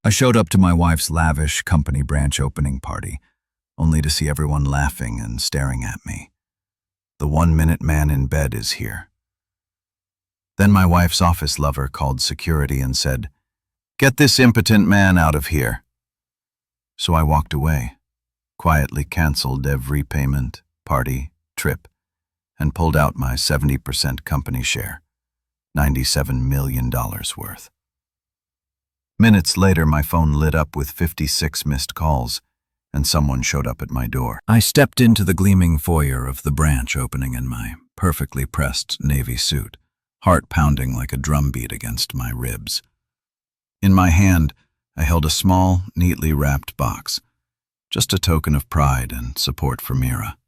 I showed up to my wife's Lavish company branch opening party, only to see everyone laughing and staring at me. The 1-minute man in bed is here. Then my wife's office lover called security and said, "Get this impotent man out of here." So I walked away, quietly canceled every payment, party, trip, and pulled out my 70% company share, $97 million worth. Minutes later, my phone lit up with 56 missed calls, and someone showed up at my door. I stepped into the gleaming foyer of the branch opening in my perfectly pressed navy suit, heart pounding like a drumbeat against my ribs. In my hand, I held a small, neatly wrapped box, just a token of pride and support for Mira.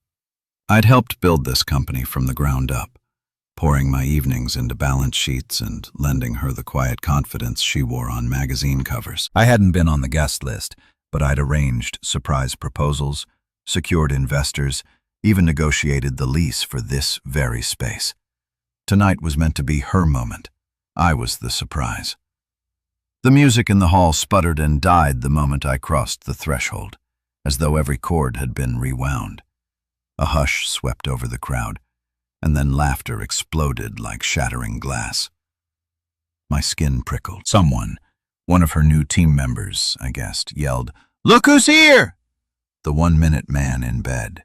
I'd helped build this company from the ground up, pouring my evenings into balance sheets and lending her the quiet confidence she wore on magazine covers. I hadn't been on the guest list, but I'd arranged surprise proposals, secured investors, even negotiated the lease for this very space. Tonight was meant to be her moment. I was the surprise. The music in the hall sputtered and died the moment I crossed the threshold, as though every chord had been rewound. A hush swept over the crowd, and then laughter exploded like shattering glass. My skin prickled. Someone, one of her new team members, I guessed, yelled, "Look who's here!" The 1-minute man in bed.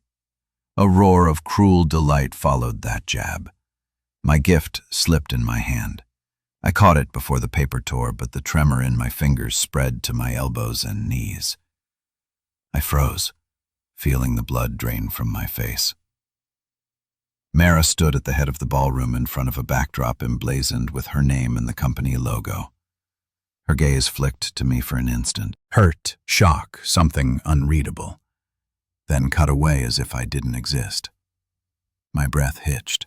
A roar of cruel delight followed that jab. My gift slipped in my hand. I caught it before the paper tore, but the tremor in my fingers spread to my elbows and knees. I froze, feeling the blood drain from my face. Mara stood at the head of the ballroom in front of a backdrop emblazoned with her name and the company logo. Her gaze flicked to me for an instant. Hurt, shock, something unreadable. Then cut away as if I didn't exist. My breath hitched.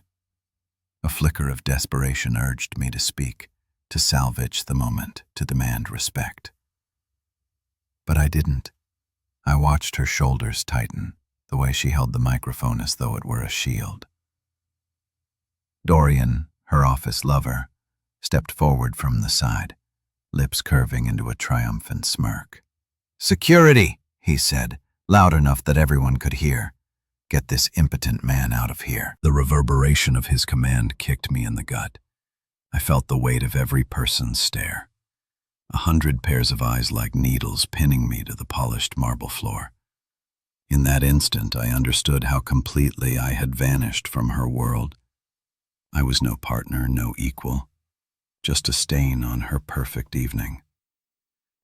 A flicker of desperation urged me to speak, to salvage the moment, to demand respect. But I didn't. I watched her shoulders tighten, the way she held the microphone as though it were a shield. Dorian, her office lover, stepped forward from the side, lips curving into a triumphant smirk. "Security," he said, loud enough that everyone could hear. "Get this impotent man out of here." The reverberation of his command kicked me in the gut. I felt the weight of every person's stare. 100 pairs of eyes like needles pinning me to the polished marble floor. In that instant, I understood how completely I had vanished from her world. I was no partner, no equal, just a stain on her perfect evening.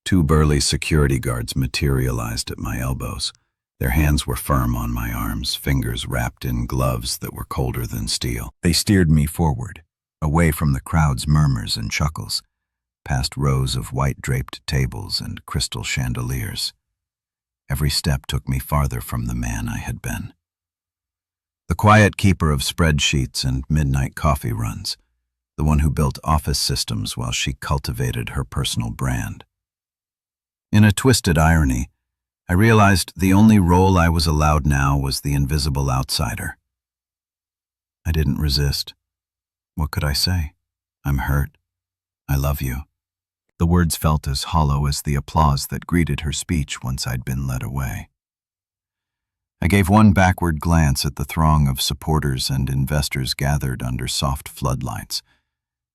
2 burly security guards materialized at my elbows. Their hands were firm on my arms, fingers wrapped in gloves that were colder than steel. They steered me forward, away from the crowd's murmurs and chuckles, past rows of white-draped tables and crystal chandeliers. Every step took me farther from the man I had been. The quiet keeper of spreadsheets and midnight coffee runs, the one who built office systems while she cultivated her personal brand. In a twisted irony, I realized the only role I was allowed now was the invisible outsider. I didn't resist. What could I say? "I'm hurt. I love you." The words felt as hollow as the applause that greeted her speech once I'd been led away. I gave one backward glance at the throng of supporters and investors gathered under soft floodlights,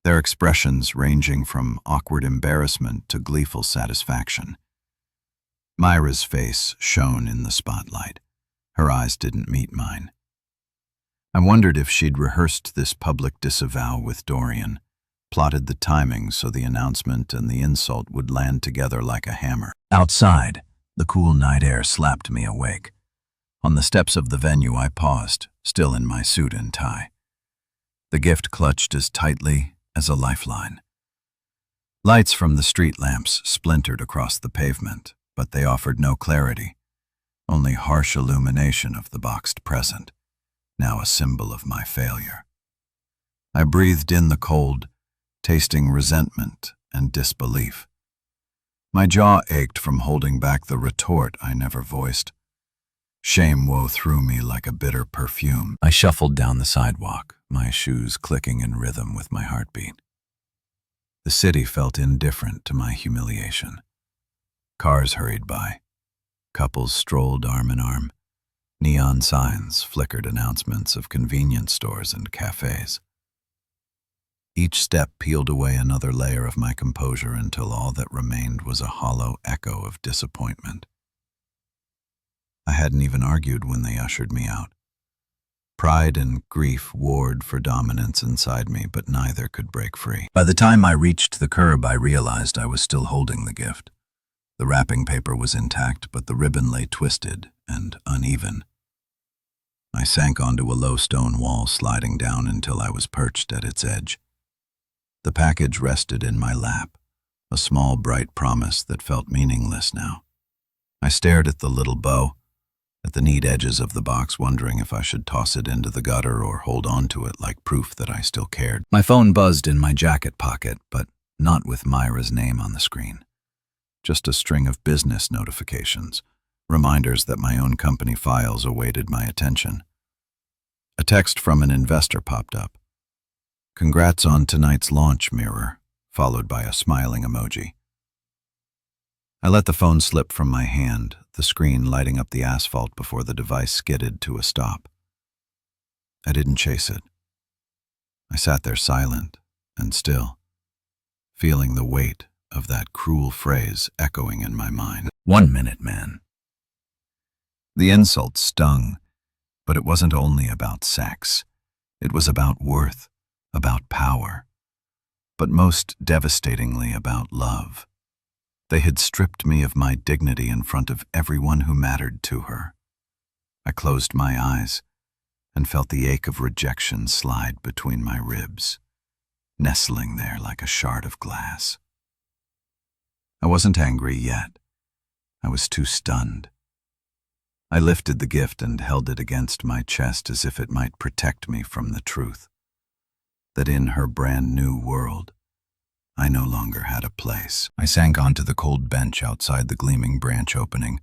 their expressions ranging from awkward embarrassment to gleeful satisfaction. Myra's face shone in the spotlight. Her eyes didn't meet mine. I wondered if she'd rehearsed this public disavow with Dorian, plotted the timing so the announcement and the insult would land together like a hammer. Outside, the cool night air slapped me awake. On the steps of the venue, I paused, still in my suit and tie. The gift clutched as tightly as a lifeline. Lights from the street lamps splintered across the pavement, but they offered no clarity, only harsh illumination of the boxed present, now a symbol of my failure. I breathed in the cold, tasting resentment and disbelief. My jaw ached from holding back the retort I never voiced. Shame wove through me like a bitter perfume. I shuffled down the sidewalk, my shoes clicking in rhythm with my heartbeat. The city felt indifferent to my humiliation. Cars hurried by. Couples strolled arm in arm. Neon signs flickered announcements of convenience stores and cafes. Each step peeled away another layer of my composure until all that remained was a hollow echo of disappointment. I hadn't even argued when they ushered me out. Pride and grief warred for dominance inside me, but neither could break free. By the time I reached the curb, I realized I was still holding the gift. The wrapping paper was intact, but the ribbon lay twisted and uneven. I sank onto a low stone wall, sliding down until I was perched at its edge. The package rested in my lap, a small, bright promise that felt meaningless now. I stared at the little bow, at the neat edges of the box, wondering if I should toss it into the gutter or hold on to it like proof that I still cared. My phone buzzed in my jacket pocket, but not with Myra's name on the screen. Just a string of business notifications, reminders that my own company files awaited my attention. A text from an investor popped up. "Congrats on tonight's launch, Mirror," followed by a smiling emoji. I let the phone slip from my hand, the screen lighting up the asphalt before the device skidded to a stop. I didn't chase it. I sat there silent and still, feeling the weight of that cruel phrase echoing in my mind. 1 minute, man. The insult stung, but it wasn't only about sex. It was about worth, about power, but most devastatingly about love. They had stripped me of my dignity in front of everyone who mattered to her. I closed my eyes and felt the ache of rejection slide between my ribs, nestling there like a shard of glass. I wasn't angry yet. I was too stunned. I lifted the gift and held it against my chest as if it might protect me from the truth, that in her brand new world, I no longer had a place. I sank onto the cold bench outside the gleaming branch opening,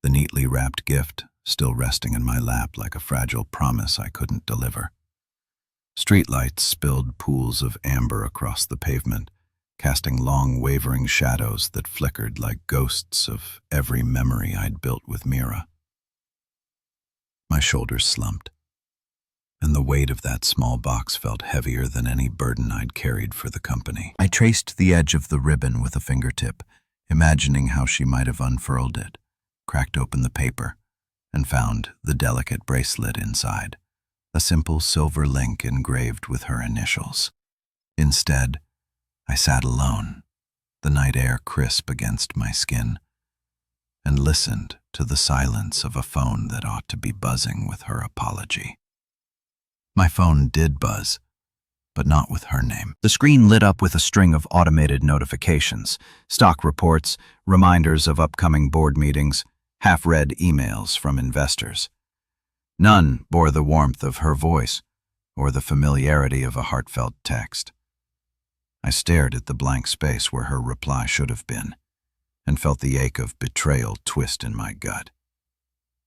the neatly wrapped gift still resting in my lap like a fragile promise I couldn't deliver. Streetlights spilled pools of amber across the pavement, casting long, wavering shadows that flickered like ghosts of every memory I'd built with Mira. My shoulders slumped, and the weight of that small box felt heavier than any burden I'd carried for the company. I traced the edge of the ribbon with a fingertip, imagining how she might have unfurled it, cracked open the paper, and found the delicate bracelet inside, a simple silver link engraved with her initials. Instead, I sat alone, the night air crisp against my skin, and listened to the silence of a phone that ought to be buzzing with her apology. My phone did buzz, but not with her name. The screen lit up with a string of automated notifications, stock reports, reminders of upcoming board meetings, half-read emails from investors. None bore the warmth of her voice or the familiarity of a heartfelt text. I stared at the blank space where her reply should have been, and felt the ache of betrayal twist in my gut.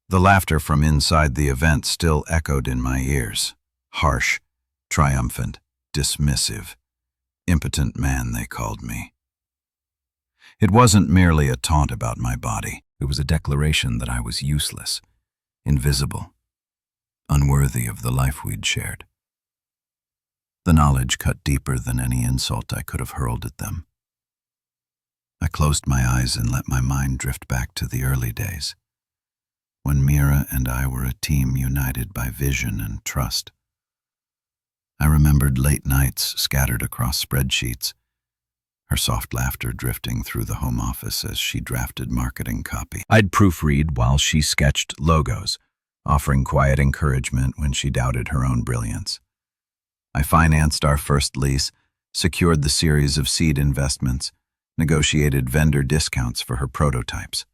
The laughter from inside the event still echoed in my ears, harsh, triumphant, dismissive. Impotent man, they called me. It wasn't merely a taunt about my body. It was a declaration that I was useless, invisible, unworthy of the life we'd shared. The knowledge cut deeper than any insult I could have hurled at them. I closed my eyes and let my mind drift back to the early days, when Mira and I were a team united by vision and trust. I remembered late nights scattered across spreadsheets, her soft laughter drifting through the home office as she drafted marketing copy. I'd proofread while she sketched logos, offering quiet encouragement when she doubted her own brilliance. I financed our first lease, secured the series of seed investments, negotiated vendor discounts for her prototypes.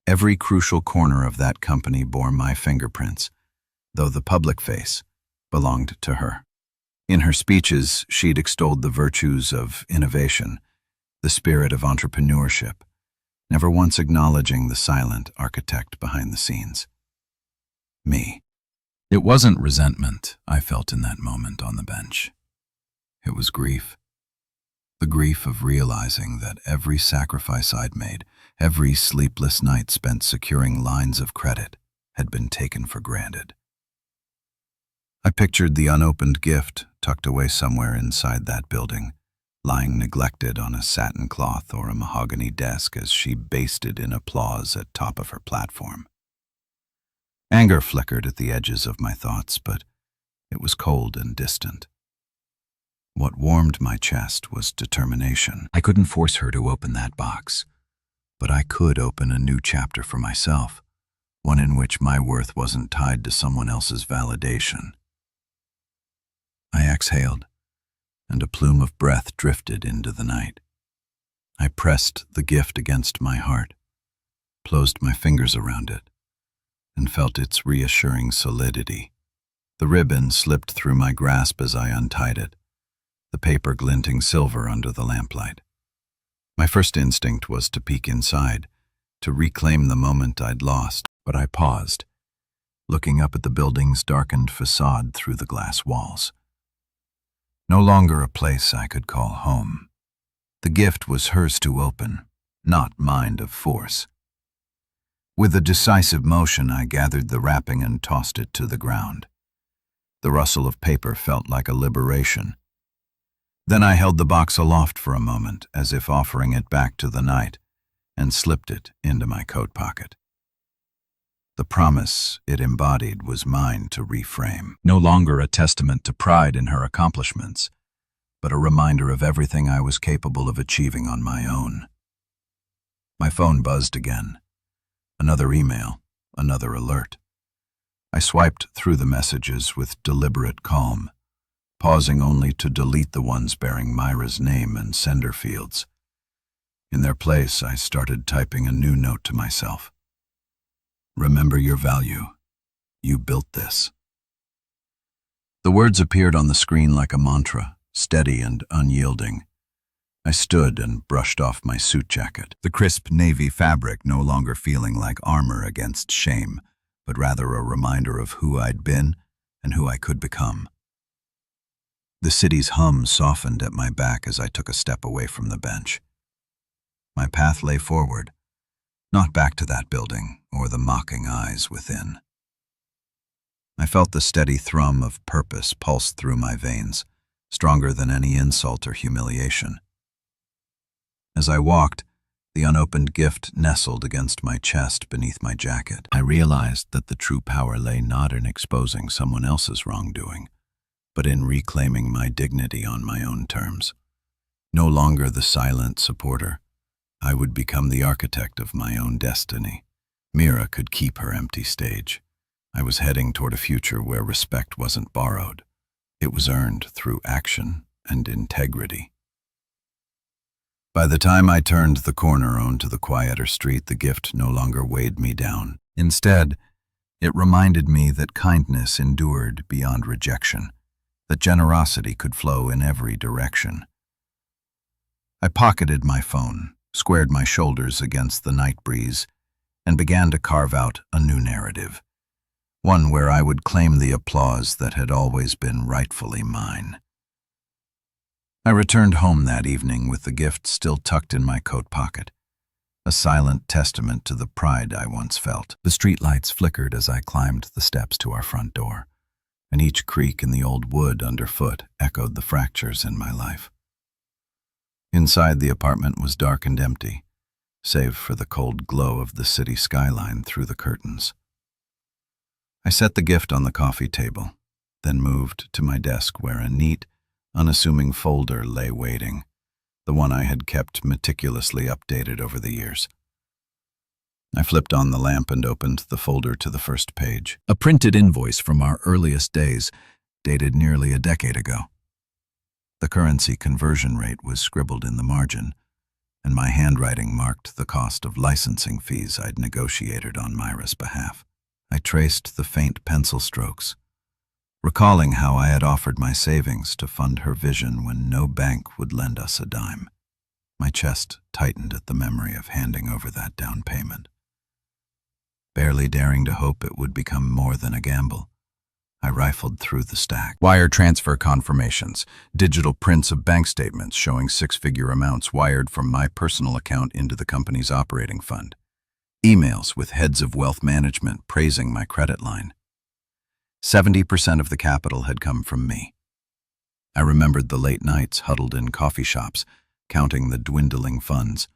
Every crucial corner of that company bore my fingerprints, though the public face belonged to her. In her speeches, she'd extolled the virtues of innovation, the spirit of entrepreneurship, never once acknowledging the silent architect behind the scenes. Me. It wasn't resentment I felt in that moment on the bench. It was grief. The grief of realizing that every sacrifice I'd made, every sleepless night spent securing lines of credit, had been taken for granted. I pictured the unopened gift tucked away somewhere inside that building, lying neglected on a satin cloth or a mahogany desk as she basted in applause at top of her platform. Anger flickered at the edges of my thoughts, but it was cold and distant. What warmed my chest was determination. I couldn't force her to open that box, but I could open a new chapter for myself, one in which my worth wasn't tied to someone else's validation. I exhaled, and a plume of breath drifted into the night. I pressed the gift against my heart, closed my fingers around it, and felt its reassuring solidity. The ribbon slipped through my grasp as I untied it, the paper glinting silver under the lamplight. My first instinct was to peek inside, to reclaim the moment I'd lost, but I paused, looking up at the building's darkened facade through the glass walls. No longer a place I could call home. The gift was hers to open, not mine of force. With a decisive motion, I gathered the wrapping and tossed it to the ground. The rustle of paper felt like a liberation. Then I held the box aloft for a moment, as if offering it back to the night, and slipped it into my coat pocket. The promise it embodied was mine to reframe. No longer a testament to pride in her accomplishments, but a reminder of everything I was capable of achieving on my own. My phone buzzed again. Another email, another alert. I swiped through the messages with deliberate calm, pausing only to delete the ones bearing Myra's name and sender fields. In their place, I started typing a new note to myself. Remember your value. You built this. The words appeared on the screen like a mantra, steady and unyielding. I stood and brushed off my suit jacket, the crisp navy fabric no longer feeling like armor against shame, but rather a reminder of who I'd been and who I could become. The city's hum softened at my back as I took a step away from the bench. My path lay forward, not back to that building or the mocking eyes within. I felt the steady thrum of purpose pulse through my veins, stronger than any insult or humiliation. As I walked, the unopened gift nestled against my chest beneath my jacket. I realized that the true power lay not in exposing someone else's wrongdoing, but in reclaiming my dignity on my own terms. No longer the silent supporter, I would become the architect of my own destiny. Mira could keep her empty stage. I was heading toward a future where respect wasn't borrowed. It was earned through action and integrity. By the time I turned the corner onto the quieter street, the gift no longer weighed me down. Instead, it reminded me that kindness endured beyond rejection, that generosity could flow in every direction. I pocketed my phone, squared my shoulders against the night breeze, and began to carve out a new narrative, one where I would claim the applause that had always been rightfully mine. I returned home that evening with the gift still tucked in my coat pocket, a silent testament to the pride I once felt. The streetlights flickered as I climbed the steps to our front door, and each creak in the old wood underfoot echoed the fractures in my life. Inside, the apartment was dark and empty, save for the cold glow of the city skyline through the curtains. I set the gift on the coffee table, then moved to my desk where a neat, unassuming folder lay waiting, the one I had kept meticulously updated over the years. I flipped on the lamp and opened the folder to the first page. A printed invoice from our earliest days, dated nearly a decade ago. The currency conversion rate was scribbled in the margin, and my handwriting marked the cost of licensing fees I'd negotiated on Myra's behalf. I traced the faint pencil strokes, recalling how I had offered my savings to fund her vision when no bank would lend us a dime. My chest tightened at the memory of handing over that down payment, barely daring to hope it would become more than a gamble, I rifled through the stack. Wire transfer confirmations, digital prints of bank statements showing six-figure amounts wired from my personal account into the company's operating fund. Emails with heads of wealth management praising my credit line. 70% of the capital had come from me. I remembered the late nights huddled in coffee shops, counting the dwindling funds,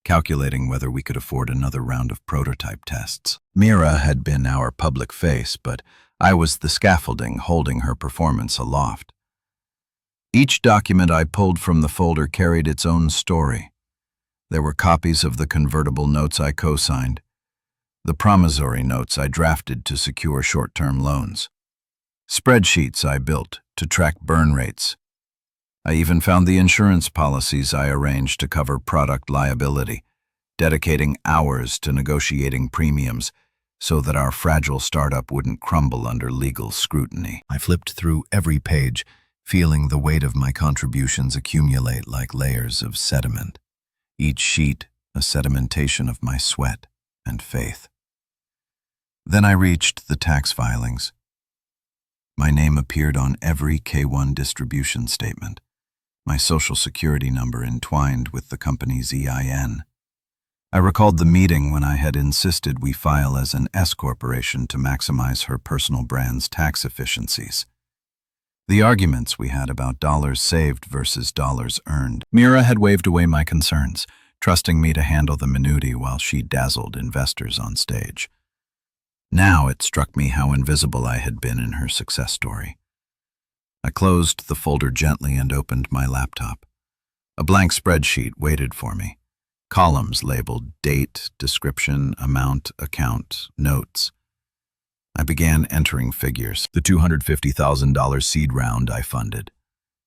calculating whether we could afford another round of prototype tests. Mira had been our public face, but I was the scaffolding holding her performance aloft. Each document I pulled from the folder carried its own story. There were copies of the convertible notes I co-signed, the promissory notes I drafted to secure short-term loans, spreadsheets I built to track burn rates. I even found the insurance policies I arranged to cover product liability, dedicating hours to negotiating premiums so that our fragile startup wouldn't crumble under legal scrutiny. I flipped through every page, feeling the weight of my contributions accumulate like layers of sediment, each sheet a sedimentation of my sweat and faith. Then I reached the tax filings. My name appeared on every K-1 distribution statement, my social security number entwined with the company's EIN. I recalled the meeting when I had insisted we file as an S-corporation to maximize her personal brand's tax efficiencies. The arguments we had about dollars saved versus dollars earned. Mira had waved away my concerns, trusting me to handle the minutiae while she dazzled investors on stage. Now it struck me how invisible I had been in her success story. I closed the folder gently and opened my laptop. A blank spreadsheet waited for me. Columns labeled date, description, amount, account, notes. I began entering figures. The $250,000 seed round I funded.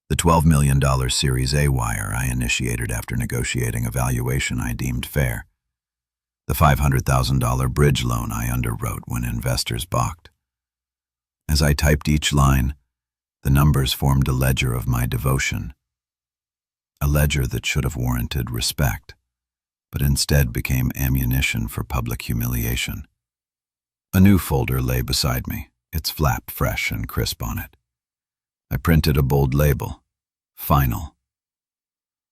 The $12 million Series A wire I initiated after negotiating a valuation I deemed fair. The $500,000 bridge loan I underwrote when investors balked. As I typed each line, the numbers formed a ledger of my devotion. A ledger that should have warranted respect, but instead became ammunition for public humiliation. A new folder lay beside me, its flap fresh and crisp on it. I printed a bold label, Final.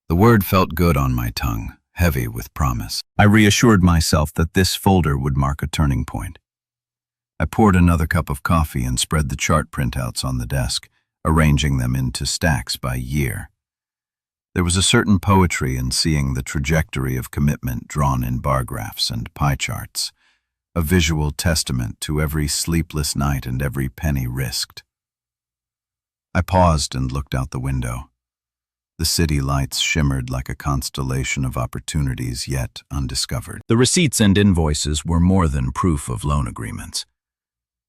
The word felt good on my tongue, heavy with promise. I reassured myself that this folder would mark a turning point. I poured another cup of coffee and spread the chart printouts on the desk, arranging them into stacks by year. There was a certain poetry in seeing the trajectory of commitment drawn in bar graphs and pie charts, a visual testament to every sleepless night and every penny risked. I paused and looked out the window. The city lights shimmered like a constellation of opportunities yet undiscovered. The receipts and invoices were more than proof of loan agreements.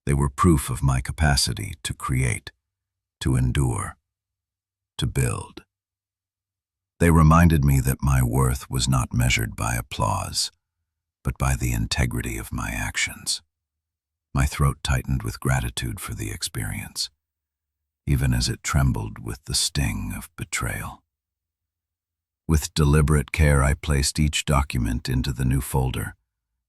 They were proof of my capacity to create, to endure, to build. They reminded me that my worth was not measured by applause, but by the integrity of my actions. My throat tightened with gratitude for the experience, even as it trembled with the sting of betrayal. With deliberate care, I placed each document into the new folder,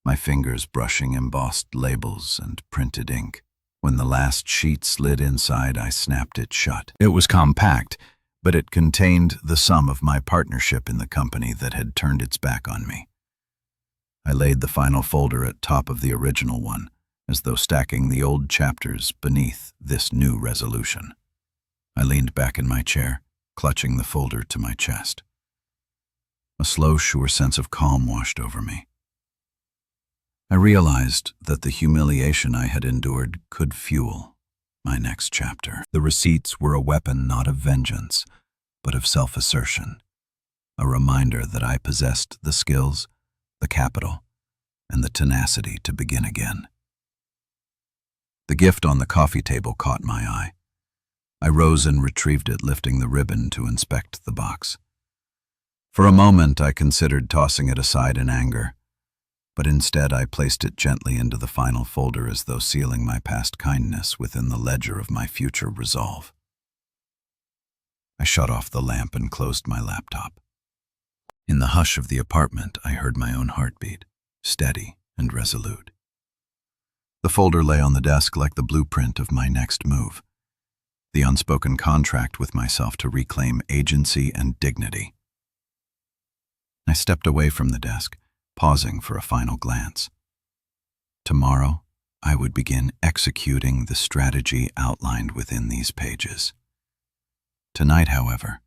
my fingers brushing embossed labels and printed ink. When the last sheet slid inside, I snapped it shut. It was compact, but it contained the sum of my partnership in the company that had turned its back on me. I laid the final folder at top of the original one, as though stacking the old chapters beneath this new resolution. I leaned back in my chair, clutching the folder to my chest. A slow, sure sense of calm washed over me. I realized that the humiliation I had endured could fuel my next chapter. The receipts were a weapon not of vengeance, but of self-assertion, a reminder that I possessed the skills, the capital, and the tenacity to begin again. The gift on the coffee table caught my eye. I rose and retrieved it, lifting the ribbon to inspect the box. For a moment, I considered tossing it aside in anger, but instead I placed it gently into the final folder as though sealing my past kindness within the ledger of my future resolve. I shut off the lamp and closed my laptop. In the hush of the apartment, I heard my own heartbeat, steady and resolute. The folder lay on the desk like the blueprint of my next move, the unspoken contract with myself to reclaim agency and dignity. I stepped away from the desk, pausing for a final glance. Tomorrow, I would begin executing the strategy outlined within these pages. Tonight, however,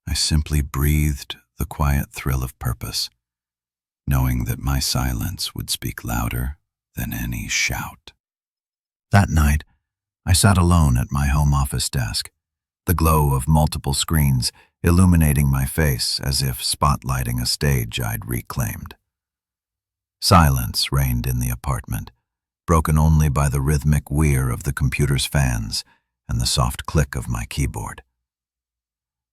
I simply breathed the quiet thrill of purpose, knowing that my silence would speak louder than any shout. That night, I sat alone at my home office desk, the glow of multiple screens illuminating my face as if spotlighting a stage I'd reclaimed. Silence reigned in the apartment, broken only by the rhythmic whir of the computer's fans and the soft click of my keyboard.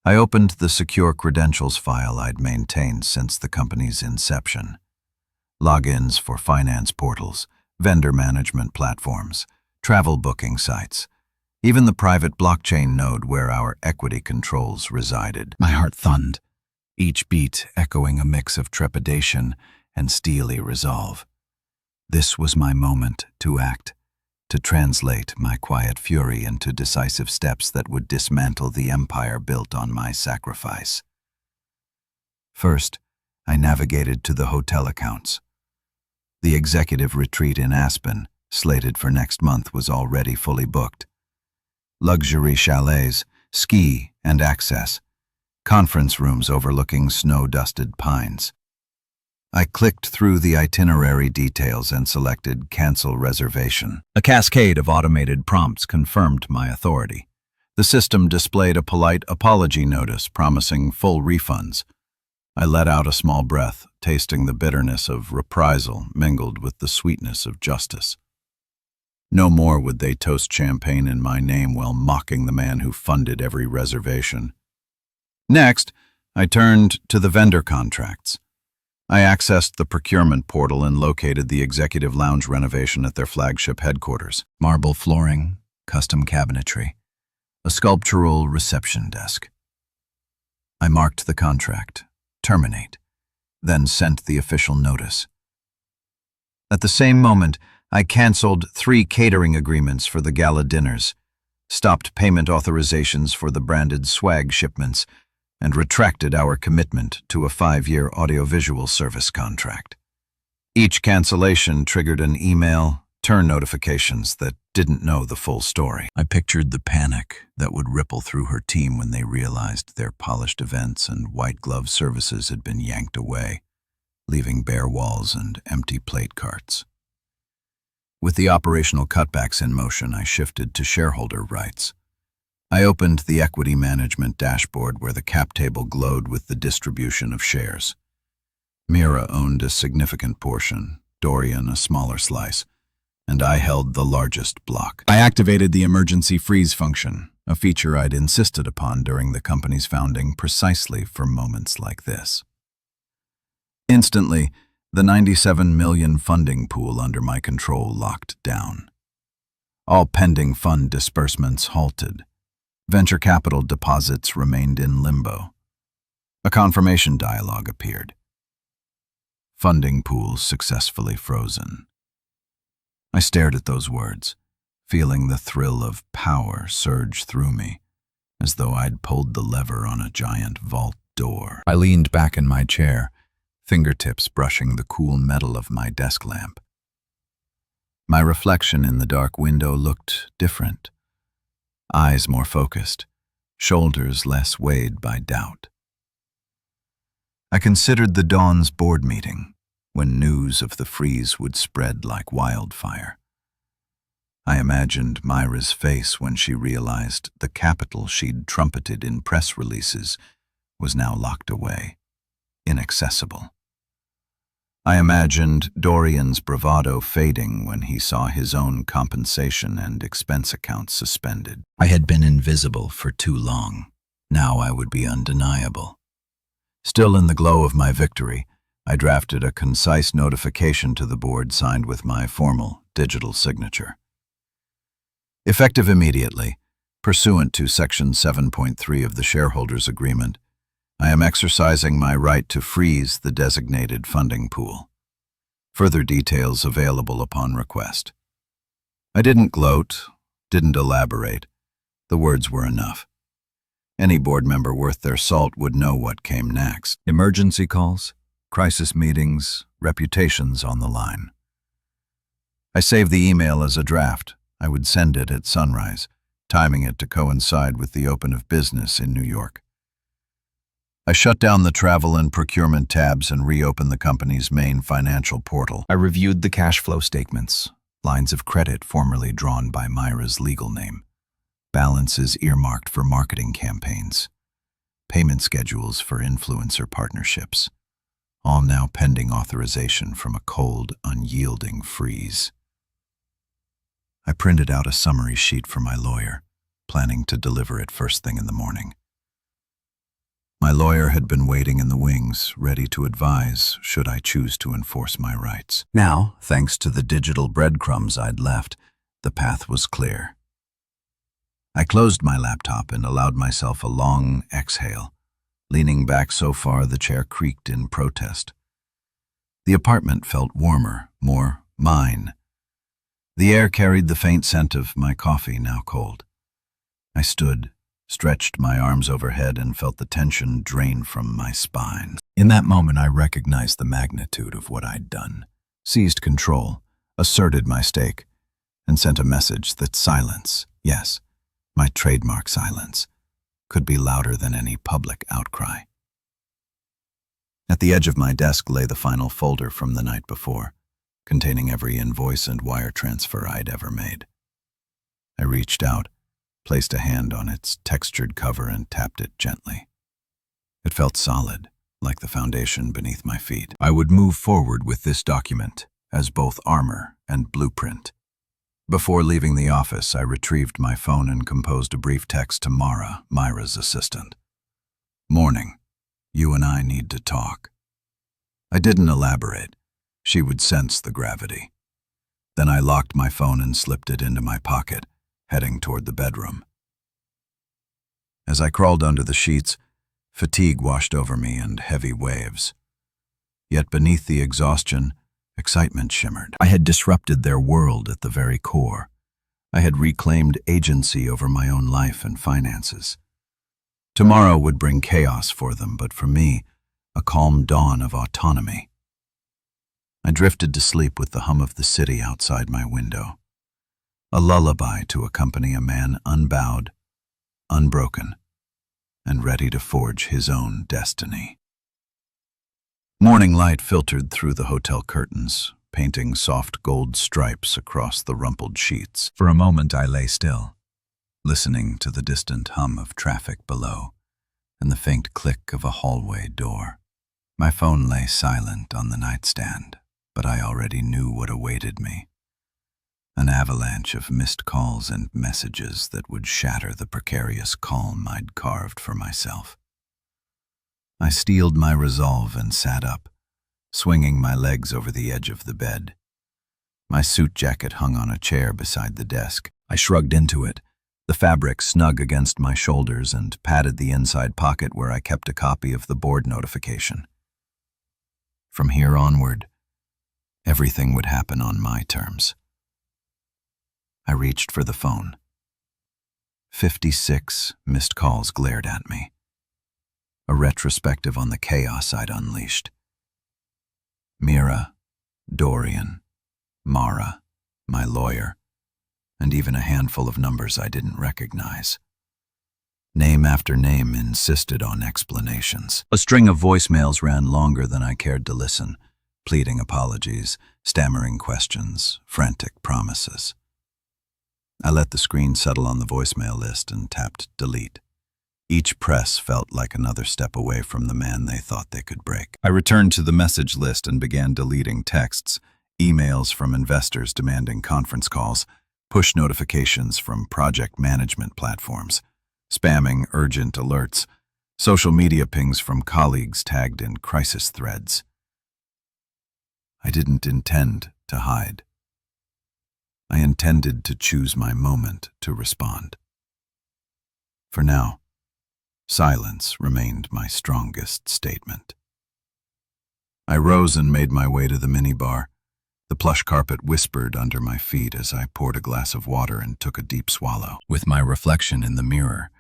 I opened the secure credentials file I'd maintained since the company's inception. Logins for finance portals, vendor management platforms, travel booking sites, even the private blockchain node where our equity controls resided. My heart thudded, each beat echoing a mix of trepidation and steely resolve. This was my moment to act, to translate my quiet fury into decisive steps that would dismantle the empire built on my sacrifice. First, I navigated to the hotel accounts. The executive retreat in Aspen, slated for next month, was already fully booked. Luxury chalets, ski and access, conference rooms overlooking snow-dusted pines. I clicked through the itinerary details and selected Cancel Reservation. A cascade of automated prompts confirmed my authority. The system displayed a polite apology notice promising full refunds. I let out a small breath, tasting the bitterness of reprisal mingled with the sweetness of justice. No more would they toast champagne in my name while mocking the man who funded every reservation. Next, I turned to the vendor contracts. I accessed the procurement portal and located the executive lounge renovation at their flagship headquarters. Marble flooring, custom cabinetry, a sculptural reception desk. I marked the contract, terminate, then sent the official notice. At the same moment, I canceled 3 catering agreements for the gala dinners, stopped payment authorizations for the branded swag shipments, and retracted our commitment to a 5-year audiovisual service contract. Each cancellation triggered an email, turn notifications that didn't know the full story. I pictured the panic that would ripple through her team when they realized their polished events and white-glove services had been yanked away, leaving bare walls and empty plate carts. With the operational cutbacks in motion, I shifted to shareholder rights. I opened the equity management dashboard where the cap table glowed with the distribution of shares. Mira owned a significant portion, Dorian a smaller slice, and I held the largest block. I activated the emergency freeze function, a feature I'd insisted upon during the company's founding precisely for moments like this. Instantly, the $97 million funding pool under my control locked down. All pending fund disbursements halted. Venture capital deposits remained in limbo. A confirmation dialog appeared. Funding pool successfully frozen. I stared at those words, feeling the thrill of power surge through me, as though I'd pulled the lever on a giant vault door. I leaned back in my chair, fingertips brushing the cool metal of my desk lamp. My reflection in the dark window looked different. Eyes more focused, shoulders less weighed by doubt. I considered the dawn's board meeting, when news of the freeze would spread like wildfire. I imagined Myra's face when she realized the capital she'd trumpeted in press releases was now locked away, inaccessible. I imagined Dorian's bravado fading when he saw his own compensation and expense accounts suspended. I had been invisible for too long. Now I would be undeniable. Still in the glow of my victory, I drafted a concise notification to the board signed with my formal digital signature. Effective immediately, pursuant to Section 7.3 of the Shareholders Agreement, I am exercising my right to freeze the designated funding pool. Further details available upon request. I didn't gloat, didn't elaborate. The words were enough. Any board member worth their salt would know what came next. Emergency calls, crisis meetings, reputations on the line. I saved the email as a draft. I would send it at sunrise, timing it to coincide with the open of business in New York. I shut down the travel and procurement tabs and reopened the company's main financial portal. I reviewed the cash flow statements, lines of credit formerly drawn by Myra's legal name, balances earmarked for marketing campaigns, payment schedules for influencer partnerships, all now pending authorization from a cold, unyielding freeze. I printed out a summary sheet for my lawyer, planning to deliver it first thing in the morning. My lawyer had been waiting in the wings, ready to advise should I choose to enforce my rights. Now, thanks to the digital breadcrumbs I'd left, the path was clear. I closed my laptop and allowed myself a long exhale, leaning back so far the chair creaked in protest. The apartment felt warmer, more mine. The air carried the faint scent of my coffee, now cold. I stood, stretched my arms overhead, and felt the tension drain from my spine. In that moment, I recognized the magnitude of what I'd done, seized control, asserted my stake, and sent a message that silence, yes, my trademark silence, could be louder than any public outcry. At the edge of my desk lay the final folder from the night before, containing every invoice and wire transfer I'd ever made. I reached out, placed a hand on its textured cover and tapped it gently. It felt solid, like the foundation beneath my feet. I would move forward with this document as both armor and blueprint. Before leaving the office, I retrieved my phone and composed a brief text to Mara, Myra's assistant. "Morning. You and I need to talk." I didn't elaborate. She would sense the gravity. Then I locked my phone and slipped it into my pocket, heading toward the bedroom. As I crawled under the sheets, fatigue washed over me in heavy waves. Yet beneath the exhaustion, excitement shimmered. I had disrupted their world at the very core. I had reclaimed agency over my own life and finances. Tomorrow would bring chaos for them, but for me, a calm dawn of autonomy. I drifted to sleep with the hum of the city outside my window, a lullaby to accompany a man unbowed, unbroken, and ready to forge his own destiny. Morning light filtered through the hotel curtains, painting soft gold stripes across the rumpled sheets. For a moment I lay still, listening to the distant hum of traffic below and the faint click of a hallway door. My phone lay silent on the nightstand, but I already knew what awaited me. An avalanche of missed calls and messages that would shatter the precarious calm I'd carved for myself. I steeled my resolve and sat up, swinging my legs over the edge of the bed. My suit jacket hung on a chair beside the desk. I shrugged into it, the fabric snug against my shoulders, and patted the inside pocket where I kept a copy of the board notification. From here onward, everything would happen on my terms. I reached for the phone. 56 missed calls glared at me, a retrospective on the chaos I'd unleashed. Mira, Dorian, Mara, my lawyer, and even a handful of numbers I didn't recognize. Name after name insisted on explanations. A string of voicemails ran longer than I cared to listen, pleading apologies, stammering questions, frantic promises. I let the screen settle on the voicemail list and tapped delete. Each press felt like another step away from the man they thought they could break. I returned to the message list and began deleting texts, emails from investors demanding conference calls, push notifications from project management platforms, spamming urgent alerts, social media pings from colleagues tagged in crisis threads. I didn't intend to hide. I intended to choose my moment to respond. For now, silence remained my strongest statement. I rose and made my way to the minibar, The plush carpet whispered under my feet as I poured a glass of water and took a deep swallow. With my reflection in the mirror,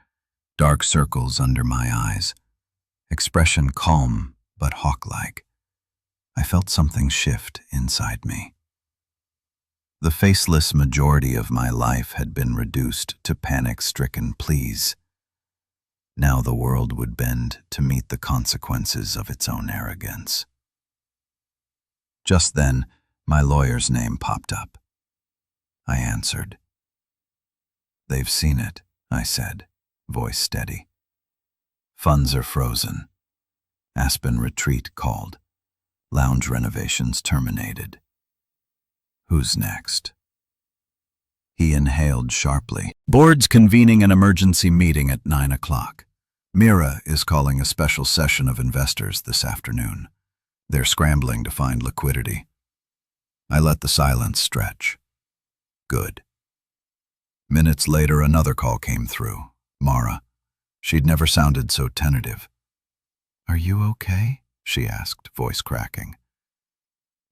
dark circles under my eyes, expression calm but hawk-like, I felt something shift inside me. The faceless majority of my life had been reduced to panic-stricken pleas. Now the world would bend to meet the consequences of its own arrogance. Just then, my lawyer's name popped up. I answered. "They've seen it," I said, voice steady. "Funds are frozen. Aspen Retreat called. Lounge renovations terminated. Who's next?" He inhaled sharply. "Board's convening an emergency meeting at 9 o'clock. Mira is calling a special session of investors this afternoon. They're scrambling to find liquidity." I let the silence stretch. Good. Minutes later, another call came through. Mara. She'd never sounded so tentative. "Are you okay?" she asked, voice cracking.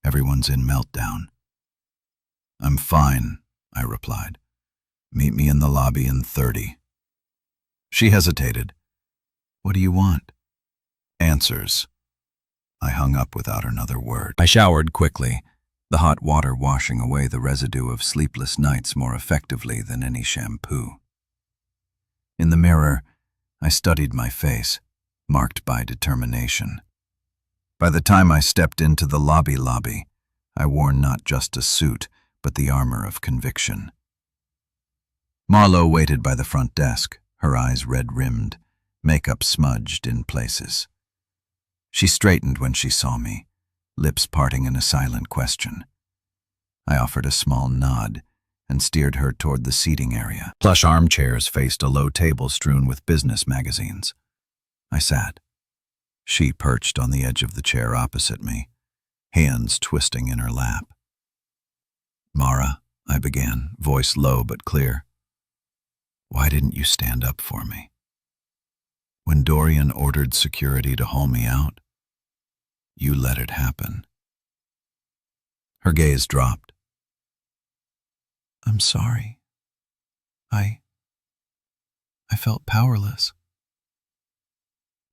"Everyone's in meltdown." "I'm fine," I replied. "Meet me in the lobby in 30. She hesitated. "What do you want?" "Answers." I hung up without another word. I showered quickly, the hot water washing away the residue of sleepless nights more effectively than any shampoo. In the mirror, I studied my face, marked by determination. By the time I stepped into the lobby, I wore not just a suit, but the armor of conviction. Marlowe waited by the front desk, her eyes red-rimmed, makeup smudged in places. She straightened when she saw me, lips parting in a silent question. I offered a small nod and steered her toward the seating area. Plush armchairs faced a low table strewn with business magazines. I sat. She perched on the edge of the chair opposite me, hands twisting in her lap. "Mara," I began, voice low but clear. "Why didn't you stand up for me? When Dorian ordered security to haul me out, you let it happen." Her gaze dropped. "I'm sorry. I felt powerless.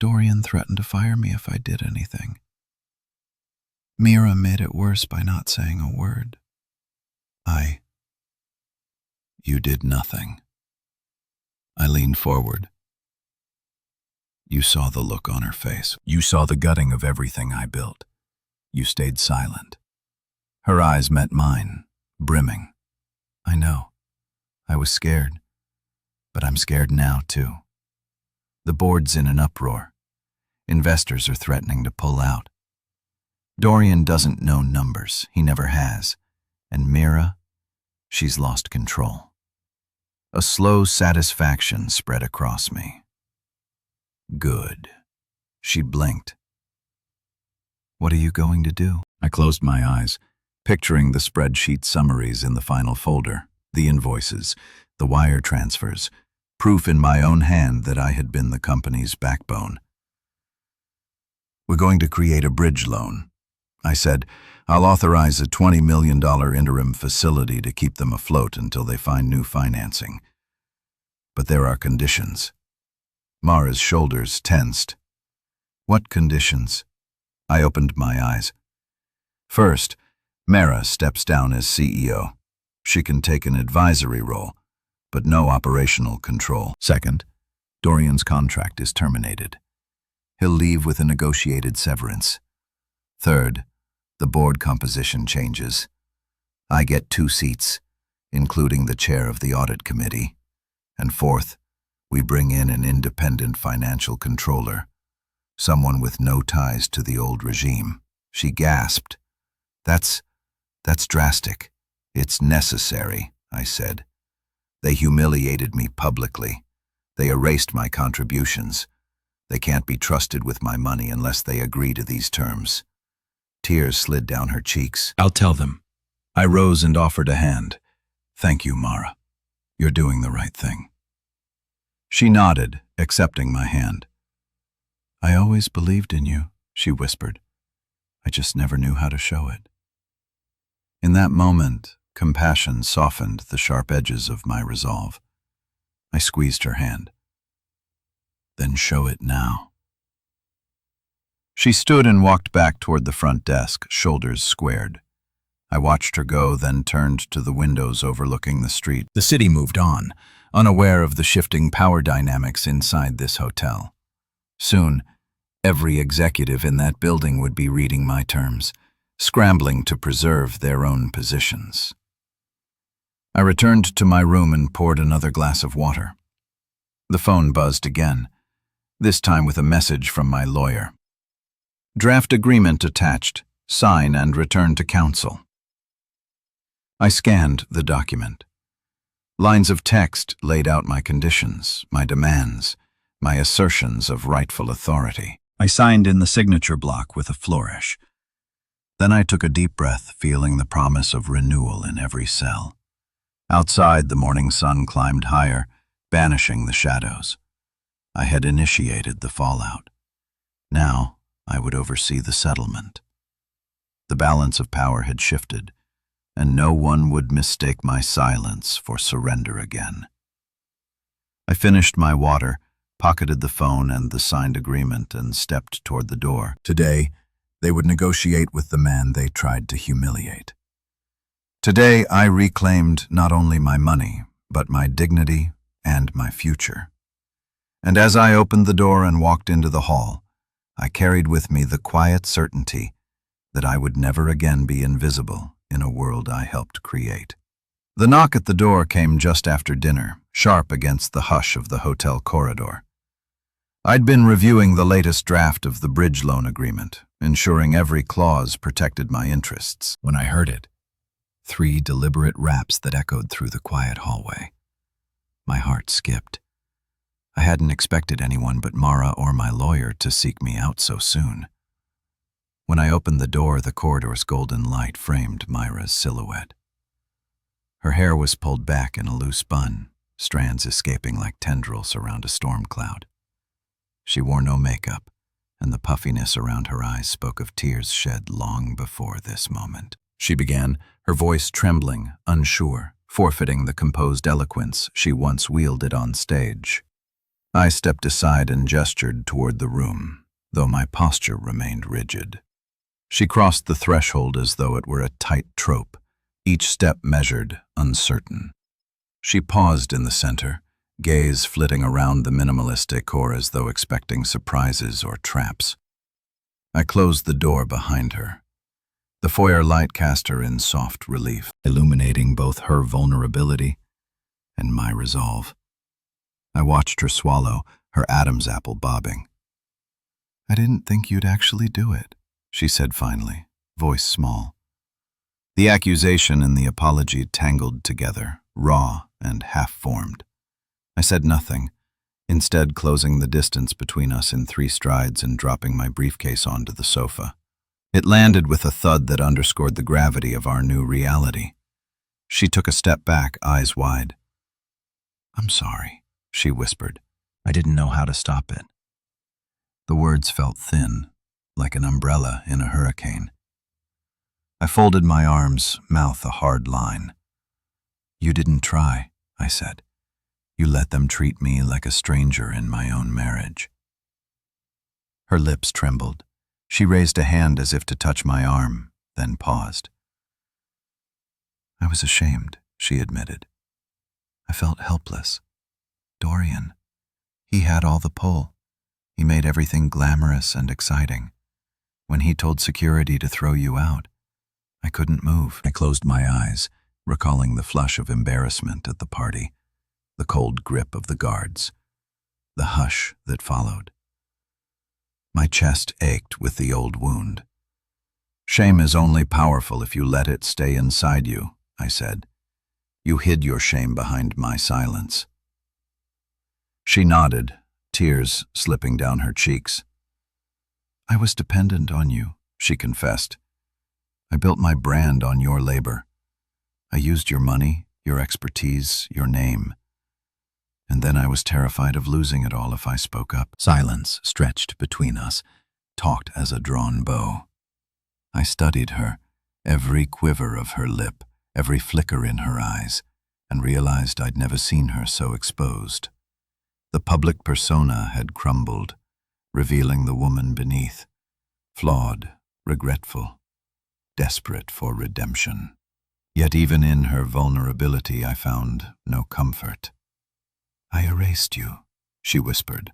Dorian threatened to fire me if I did anything. Mira made it worse by not saying a word. You did nothing." I leaned forward. You saw the look on her face. You saw the gutting of everything I built. You stayed silent. Her eyes met mine, brimming. "I know. I was scared. But I'm scared now, too. The board's in an uproar. Investors are threatening to pull out. Dorian doesn't know numbers. He never has. And Mira, she's lost control." A slow satisfaction spread across me. "Good." She blinked. "What are you going to do?" I closed my eyes, picturing the spreadsheet summaries in the final folder, the invoices, the wire transfers, proof in my own hand that I had been the company's backbone. "We're going to create a bridge loan." I said, "I'll authorize a $20 million interim facility to keep them afloat until they find new financing. But there are conditions." Mara's shoulders tensed. "What conditions?" I opened my eyes. "First, Mara steps down as CEO. She can take an advisory role, but no operational control. Second, Dorian's contract is terminated. He'll leave with a negotiated severance. Third, the board composition changes. I get 2 seats, including the chair of the audit committee. And fourth, we bring in an independent financial controller, someone with no ties to the old regime." She gasped. That's drastic. "It's necessary," I said. "They humiliated me publicly. They erased my contributions. They can't be trusted with my money unless they agree to these terms." Tears slid down her cheeks. "I'll tell them." I rose and offered a hand. "Thank you, Mara. You're doing the right thing." She nodded, accepting my hand. "I always believed in you," she whispered. "I just never knew how to show it." In that moment, compassion softened the sharp edges of my resolve. I squeezed her hand. "Then show it now." She stood and walked back toward the front desk, shoulders squared. I watched her go, then turned to the windows overlooking the street. The city moved on, unaware of the shifting power dynamics inside this hotel. Soon, every executive in that building would be reading my terms, scrambling to preserve their own positions. I returned to my room and poured another glass of water. The phone buzzed again, this time with a message from my lawyer. "Draft agreement attached. Sign and return to counsel." I scanned the document. Lines of text laid out my conditions, my demands, my assertions of rightful authority. I signed in the signature block with a flourish. Then I took a deep breath, feeling the promise of renewal in every cell. Outside, the morning sun climbed higher, banishing the shadows. I had initiated the fallout. Now, I would oversee the settlement. The balance of power had shifted, and no one would mistake my silence for surrender again. I finished my water, pocketed the phone and the signed agreement, and stepped toward the door. Today, they would negotiate with the man they tried to humiliate. Today, I reclaimed not only my money, but my dignity and my future. And as I opened the door and walked into the hall, I carried with me the quiet certainty that I would never again be invisible in a world I helped create. The knock at the door came just after dinner, sharp against the hush of the hotel corridor. I'd been reviewing the latest draft of the bridge loan agreement, ensuring every clause protected my interests. When I heard it, 3 deliberate raps that echoed through the quiet hallway. My heart skipped. I hadn't expected anyone but Mara or my lawyer to seek me out so soon. When I opened the door, the corridor's golden light framed Myra's silhouette. Her hair was pulled back in a loose bun, strands escaping like tendrils around a storm cloud. She wore no makeup, and the puffiness around her eyes spoke of tears shed long before this moment. She began, her voice trembling, unsure, forfeiting the composed eloquence she once wielded on stage. I stepped aside and gestured toward the room, though my posture remained rigid. She crossed the threshold as though it were a tight trope, each step measured, uncertain. She paused in the center, gaze flitting around the minimalist decor as though expecting surprises or traps. I closed the door behind her. The foyer light cast her in soft relief, illuminating both her vulnerability and my resolve. I watched her swallow, her Adam's apple bobbing. "I didn't think you'd actually do it," she said finally, voice small. The accusation and the apology tangled together, raw and half-formed. I said nothing, instead closing the distance between us in 3 strides and dropping my briefcase onto the sofa. It landed with a thud that underscored the gravity of our new reality. She took a step back, eyes wide. "I'm sorry," she whispered. "I didn't know how to stop it." The words felt thin, like an umbrella in a hurricane. I folded my arms, mouth a hard line. "You didn't try," I said. "You let them treat me like a stranger in my own marriage." Her lips trembled. She raised a hand as if to touch my arm, then paused. "I was ashamed," she admitted. "I felt helpless. Dorian, he had all the pull. He made everything glamorous and exciting. When he told security to throw you out, I couldn't move." I closed my eyes, recalling the flush of embarrassment at the party, the cold grip of the guards, the hush that followed. My chest ached with the old wound. "Shame is only powerful if you let it stay inside you," I said. "You hid your shame behind my silence." She nodded, tears slipping down her cheeks. "I was dependent on you," she confessed. "I built my brand on your labor. I used your money, your expertise, your name. And then I was terrified of losing it all if I spoke up." Silence stretched between us, taut as a drawn bow. I studied her, every quiver of her lip, every flicker in her eyes, and realized I'd never seen her so exposed. The public persona had crumbled, revealing the woman beneath, flawed, regretful, desperate for redemption. Yet even in her vulnerability I found no comfort. "I erased you," she whispered,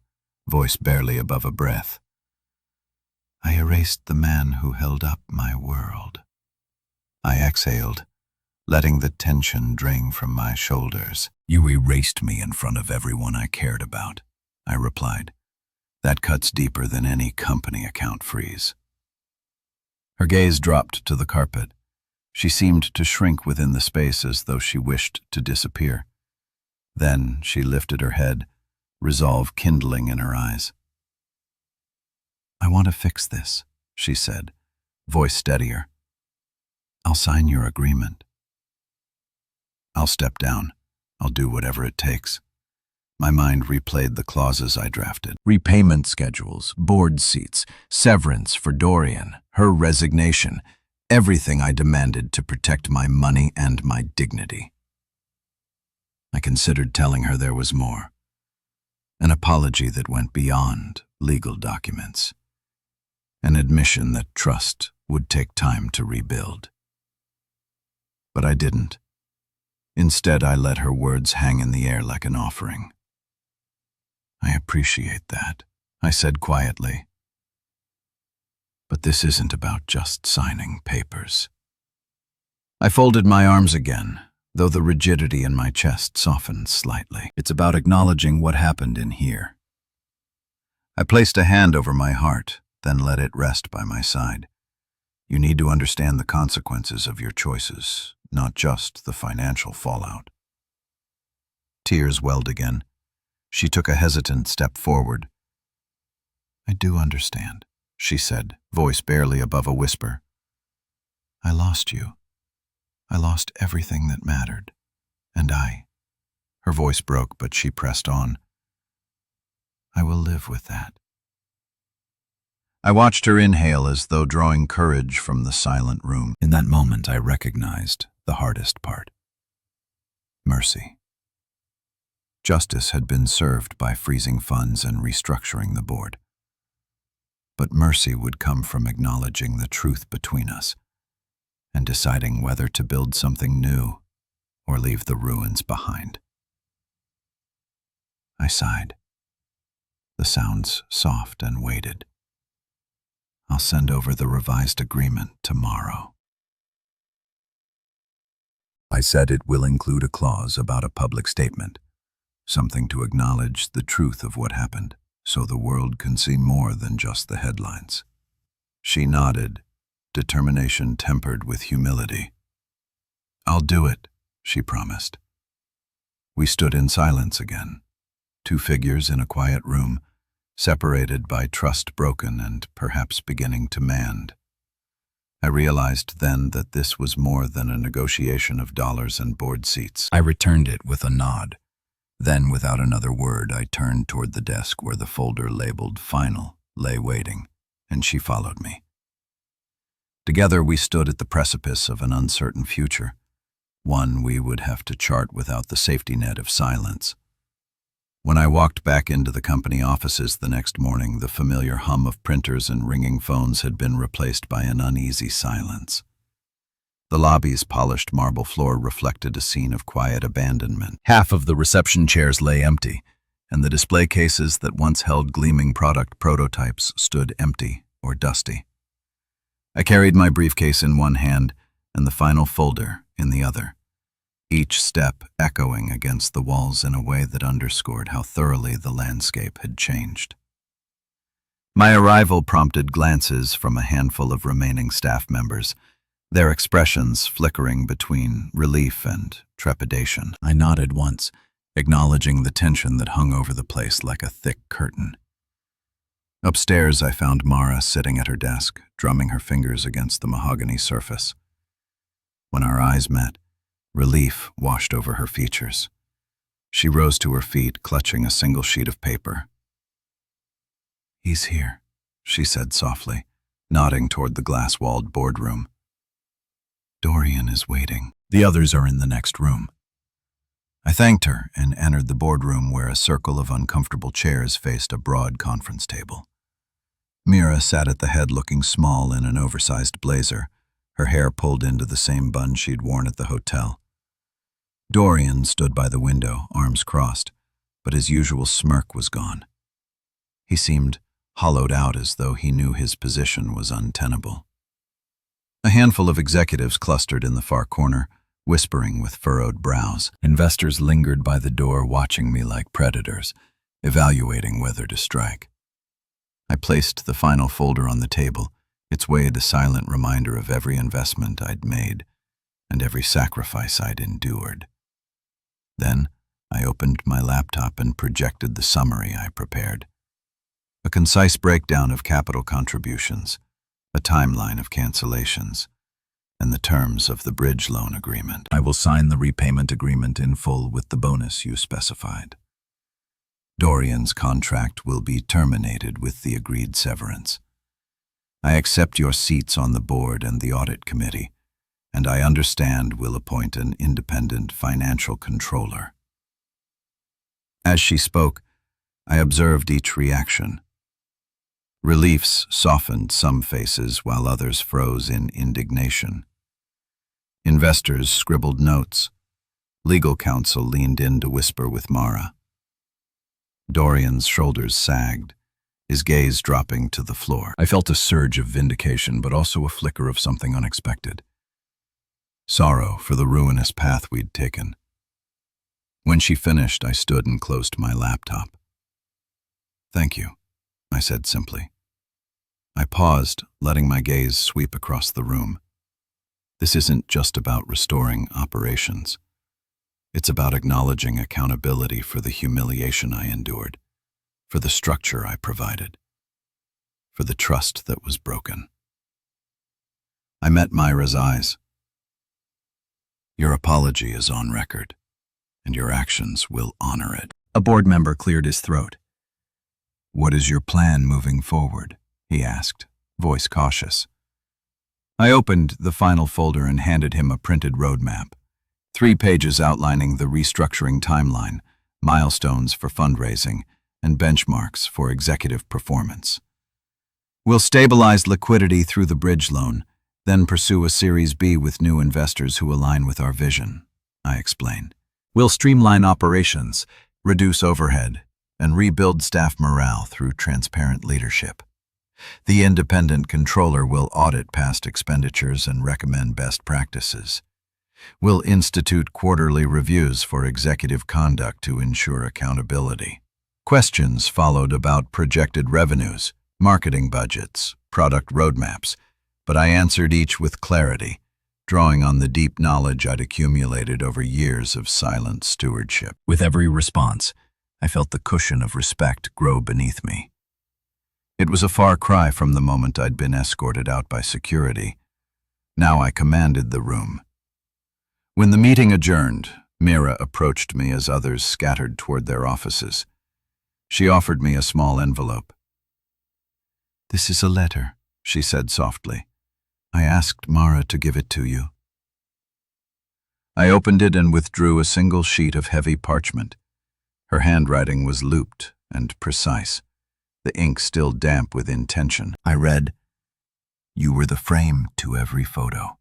voice barely above a breath. "I erased the man who held up my world." I exhaled, letting the tension drain from my shoulders. "You erased me in front of everyone I cared about," I replied. "That cuts deeper than any company account freeze." Her gaze dropped to the carpet. She seemed to shrink within the space as though she wished to disappear. Then she lifted her head, resolve kindling in her eyes. "I want to fix this," she said, voice steadier. "I'll sign your agreement. I'll step down. I'll do whatever it takes." My mind replayed the clauses I drafted. Repayment schedules, board seats, severance for Dorian, her resignation, everything I demanded to protect my money and my dignity. I considered telling her there was more. An apology that went beyond legal documents. An admission that trust would take time to rebuild. But I didn't. Instead, I let her words hang in the air like an offering. "I appreciate that," I said quietly. "But this isn't about just signing papers." I folded my arms again, though the rigidity in my chest softened slightly. "It's about acknowledging what happened in here." I placed a hand over my heart, then let it rest by my side. "You need to understand the consequences of your choices, not just the financial fallout." Tears welled again. She took a hesitant step forward. "I do understand," she said, voice barely above a whisper. "I lost you. I lost everything that mattered. And her voice broke, but she pressed on. "I will live with that." I watched her inhale as though drawing courage from the silent room. In that moment, I recognized the hardest part. Mercy. Justice had been served by freezing funds and restructuring the board. But mercy would come from acknowledging the truth between us and deciding whether to build something new or leave the ruins behind. I sighed. The sounds soft and weighted. "I'll send over the revised agreement tomorrow." I said it will include a clause about a public statement, something to acknowledge the truth of what happened, so the world can see more than just the headlines. She nodded, determination tempered with humility. "I'll do it," she promised. We stood in silence again, two figures in a quiet room, separated by trust broken and perhaps beginning to mend. I realized then that this was more than a negotiation of dollars and board seats. I returned it with a nod. Then, without another word, I turned toward the desk where the folder labeled "Final" lay waiting, and she followed me. Together we stood at the precipice of an uncertain future, one we would have to chart without the safety net of silence. When I walked back into the company offices the next morning, the familiar hum of printers and ringing phones had been replaced by an uneasy silence. The lobby's polished marble floor reflected a scene of quiet abandonment. Half of the reception chairs lay empty, and the display cases that once held gleaming product prototypes stood empty or dusty. I carried my briefcase in one hand and the final folder in the other, each step echoing against the walls in a way that underscored how thoroughly the landscape had changed. My arrival prompted glances from a handful of remaining staff members, their expressions flickering between relief and trepidation. I nodded once, acknowledging the tension that hung over the place like a thick curtain. Upstairs, I found Mara sitting at her desk, drumming her fingers against the mahogany surface. When our eyes met, relief washed over her features. She rose to her feet, clutching a single sheet of paper. "He's here," she said softly, nodding toward the glass-walled boardroom. Dorian is waiting. The others are in the next room. I thanked her and entered the boardroom where a circle of uncomfortable chairs faced a broad conference table. Mira sat at the head looking small in an oversized blazer, her hair pulled into the same bun she'd worn at the hotel. Dorian stood by the window, arms crossed, but his usual smirk was gone. He seemed hollowed out as though he knew his position was untenable. A handful of executives clustered in the far corner, whispering with furrowed brows. Investors lingered by the door watching me like predators, evaluating whether to strike. I placed the final folder on the table, its weight a silent reminder of every investment I'd made and every sacrifice I'd endured. Then I opened my laptop and projected the summary I prepared. A concise breakdown of capital contributions, a timeline of cancellations, and the terms of the bridge loan agreement. I will sign the repayment agreement in full with the bonus you specified. Dorian's contract will be terminated with the agreed severance. I accept your seats on the board and the audit committee, and I understand we'll appoint an independent financial controller. As she spoke, I observed each reaction. Reliefs softened some faces while others froze in indignation. Investors scribbled notes. Legal counsel leaned in to whisper with Mara. Dorian's shoulders sagged, his gaze dropping to the floor. I felt a surge of vindication, but also a flicker of something unexpected. Sorrow for the ruinous path we'd taken. When she finished, I stood and closed my laptop. "Thank you," I said simply. I paused, letting my gaze sweep across the room. This isn't just about restoring operations. It's about acknowledging accountability for the humiliation I endured, for the structure I provided, for the trust that was broken. I met Myra's eyes. "Your apology is on record, and your actions will honor it." A board member cleared his throat. "What is your plan moving forward?" he asked, voice cautious. I opened the final folder and handed him a printed roadmap, 3 pages outlining the restructuring timeline, milestones for fundraising, and benchmarks for executive performance. "We'll stabilize liquidity through the bridge loan, then pursue a Series B with new investors who align with our vision," I explained. "We'll streamline operations, reduce overhead, and rebuild staff morale through transparent leadership. The independent controller will audit past expenditures and recommend best practices. We'll institute quarterly reviews for executive conduct to ensure accountability." Questions followed about projected revenues, marketing budgets, product roadmaps, but I answered each with clarity, drawing on the deep knowledge I'd accumulated over years of silent stewardship. With every response, I felt the cushion of respect grow beneath me. It was a far cry from the moment I'd been escorted out by security. Now I commanded the room. When the meeting adjourned, Mira approached me as others scattered toward their offices. She offered me a small envelope. "This is a letter," she said softly. "I asked Mara to give it to you." I opened it and withdrew a single sheet of heavy parchment. Her handwriting was looped and precise, the ink still damp with intention. I read, "You were the frame to every photo."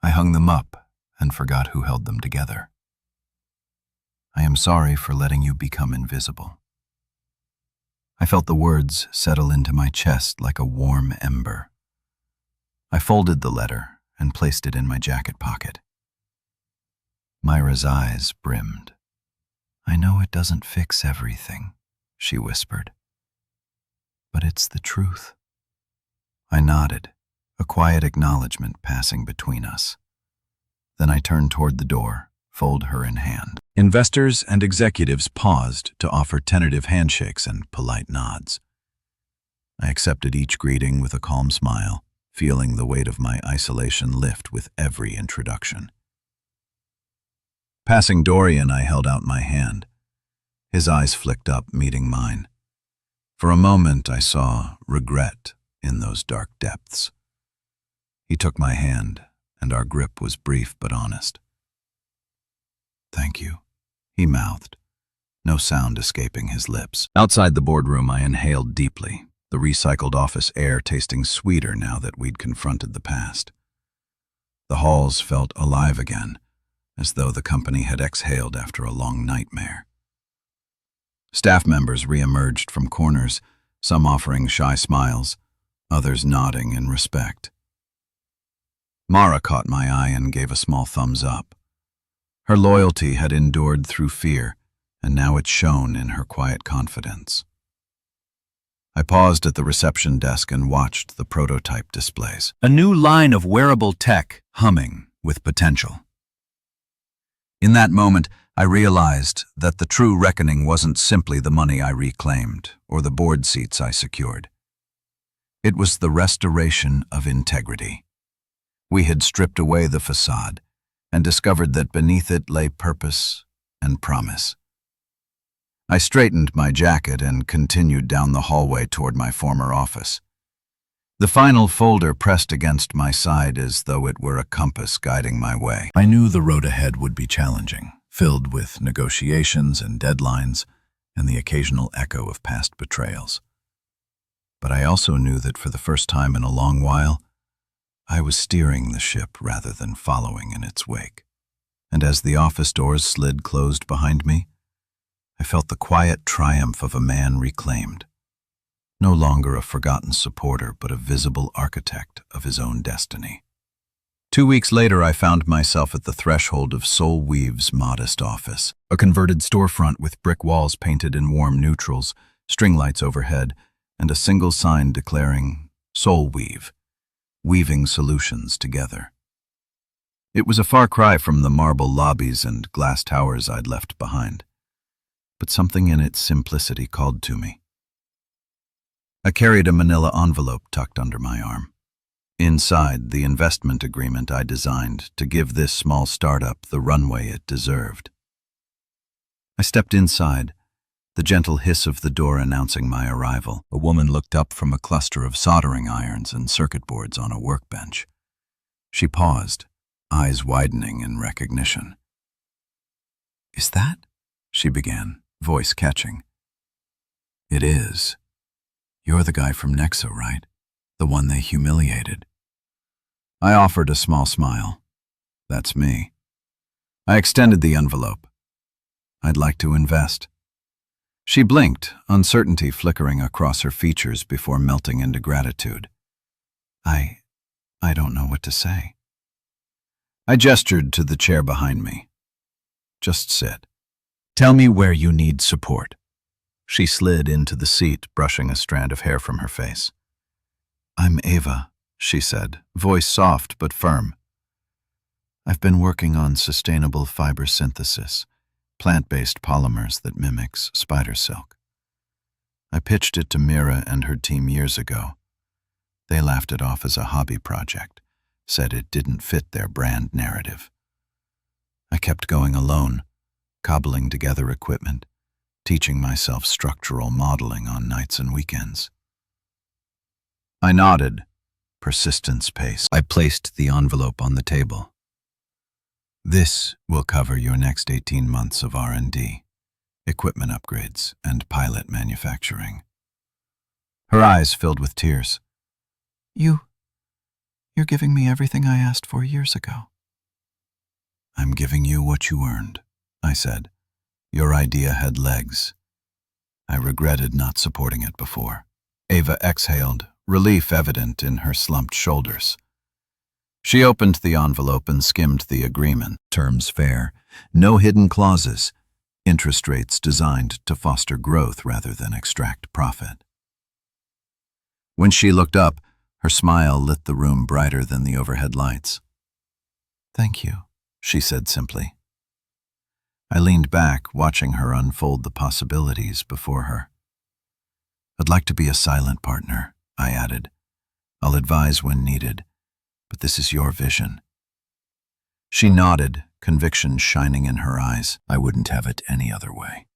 I hung them up and forgot who held them together. "I am sorry for letting you become invisible." I felt the words settle into my chest like a warm ember. I folded the letter and placed it in my jacket pocket. Myra's eyes brimmed. "I know it doesn't fix everything," she whispered, "but it's the truth." I nodded, a quiet acknowledgement passing between us. Then I turned toward the door, fold her in hand. Investors and executives paused to offer tentative handshakes and polite nods. I accepted each greeting with a calm smile, feeling the weight of my isolation lift with every introduction. Passing Dorian, I held out my hand. His eyes flicked up, meeting mine. For a moment, I saw regret in those dark depths. He took my hand, and our grip was brief but honest. "Thank you," he mouthed, no sound escaping his lips. Outside the boardroom, I inhaled deeply, the recycled office air tasting sweeter now that we'd confronted the past. The halls felt alive again, as though the company had exhaled after a long nightmare. Staff members re-emerged from corners, some offering shy smiles, others nodding in respect. Mara caught my eye and gave a small thumbs up. Her loyalty had endured through fear, and now it shone in her quiet confidence. I paused at the reception desk and watched the prototype displays. A new line of wearable tech humming with potential. In that moment, I realized that the true reckoning wasn't simply the money I reclaimed or the board seats I secured. It was the restoration of integrity. We had stripped away the facade and discovered that beneath it lay purpose and promise. I straightened my jacket and continued down the hallway toward my former office. The final folder pressed against my side as though it were a compass guiding my way. I knew the road ahead would be challenging, filled with negotiations and deadlines and the occasional echo of past betrayals. But I also knew that for the first time in a long while, I was steering the ship rather than following in its wake. And as the office doors slid closed behind me, I felt the quiet triumph of a man reclaimed, no longer a forgotten supporter but a visible architect of his own destiny. 2 weeks later, I found myself at the threshold of Soul Weave's modest office, a converted storefront with brick walls painted in warm neutrals, string lights overhead, and a single sign declaring Soul Weave, weaving solutions together. It was a far cry from the marble lobbies and glass towers I'd left behind, but something in its simplicity called to me. I carried a manila envelope tucked under my arm. Inside, the investment agreement I designed to give this small startup the runway it deserved. I stepped inside, the gentle hiss of the door announcing my arrival. A woman looked up from a cluster of soldering irons and circuit boards on a workbench. She paused, eyes widening in recognition. "Is that?" she began, voice catching. "It is. You're the guy from Nexo, right? The one they humiliated." I offered a small smile. "That's me." I extended the envelope. "I'd like to invest." She blinked, uncertainty flickering across her features before melting into gratitude. I don't know what to say." I gestured to the chair behind me. "Just sit. Tell me where you need support." She slid into the seat, brushing a strand of hair from her face. "I'm Ava," she said, voice soft but firm. "I've been working on sustainable fiber synthesis, plant-based polymers that mimics spider silk. I pitched it to Mira and her team years ago. They laughed it off as a hobby project, said it didn't fit their brand narrative. I kept going alone, cobbling together equipment, teaching myself structural modeling on nights and weekends." I nodded, persistence pace. I placed the envelope on the table. "This will cover your next 18 months of R&D, equipment upgrades, and pilot manufacturing." Her eyes filled with tears. You're giving me everything I asked for years ago." "I'm giving you what you earned," I said. "Your idea had legs. I regretted not supporting it before." Ava exhaled, relief evident in her slumped shoulders. She opened the envelope and skimmed the agreement. Terms fair, no hidden clauses, interest rates designed to foster growth rather than extract profit. When she looked up, her smile lit the room brighter than the overhead lights. "Thank you," she said simply. I leaned back, watching her unfold the possibilities before her. "I'd like to be a silent partner," I added. "I'll advise when needed, but this is your vision." She nodded, conviction shining in her eyes. I wouldn't have it any other way.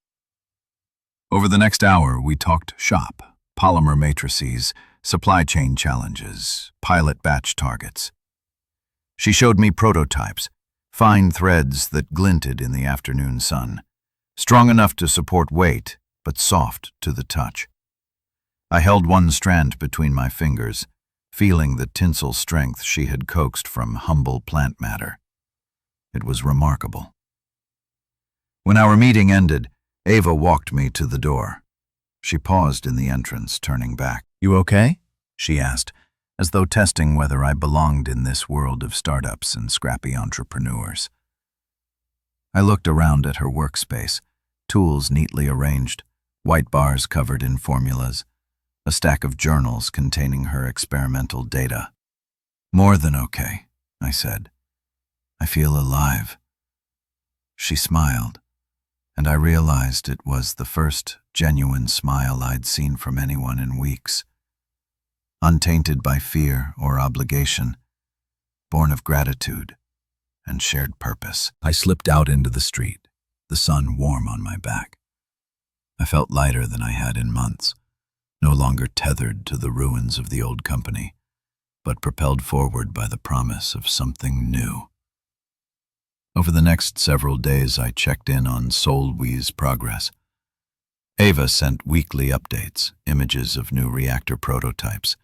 Over the next hour, we talked shop, polymer matrices, supply chain challenges, pilot batch targets. She showed me prototypes, fine threads that glinted in the afternoon sun, strong enough to support weight, but soft to the touch. I held one strand between my fingers, feeling the tinsel strength she had coaxed from humble plant matter. It was remarkable. When our meeting ended, Ava walked me to the door. She paused in the entrance, turning back. "You okay?" she asked, as though testing whether I belonged in this world of startups and scrappy entrepreneurs. I looked around at her workspace, tools neatly arranged, white bars covered in formulas, a stack of journals containing her experimental data. "More than okay," I said. "I feel alive." She smiled, and I realized it was the first genuine smile I'd seen from anyone in weeks. Untainted by fear or obligation, born of gratitude and shared purpose. I slipped out into the street, the sun warm on my back. I felt lighter than I had in months, no longer tethered to the ruins of the old company, but propelled forward by the promise of something new. Over the next several days, I checked in on Solwe's progress. Ava sent weekly updates, images of new reactor prototypes,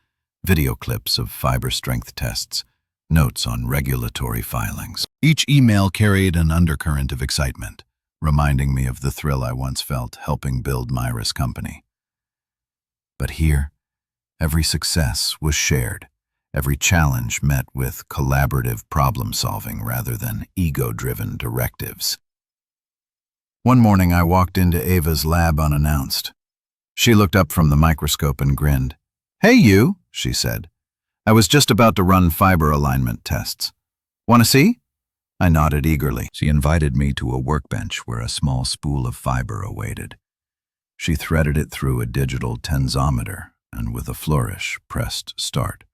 video clips of fiber strength tests, notes on regulatory filings. Each email carried an undercurrent of excitement, reminding me of the thrill I once felt helping build Myra's company. But here, every success was shared, every challenge met with collaborative problem-solving rather than ego-driven directives. One morning, I walked into Ava's lab unannounced. She looked up from the microscope and grinned. "Hey, you," she said. "I was just about to run fiber alignment tests. Want to see?" I nodded eagerly. She invited me to a workbench where a small spool of fiber awaited. She threaded it through a digital tensometer and with a flourish pressed start.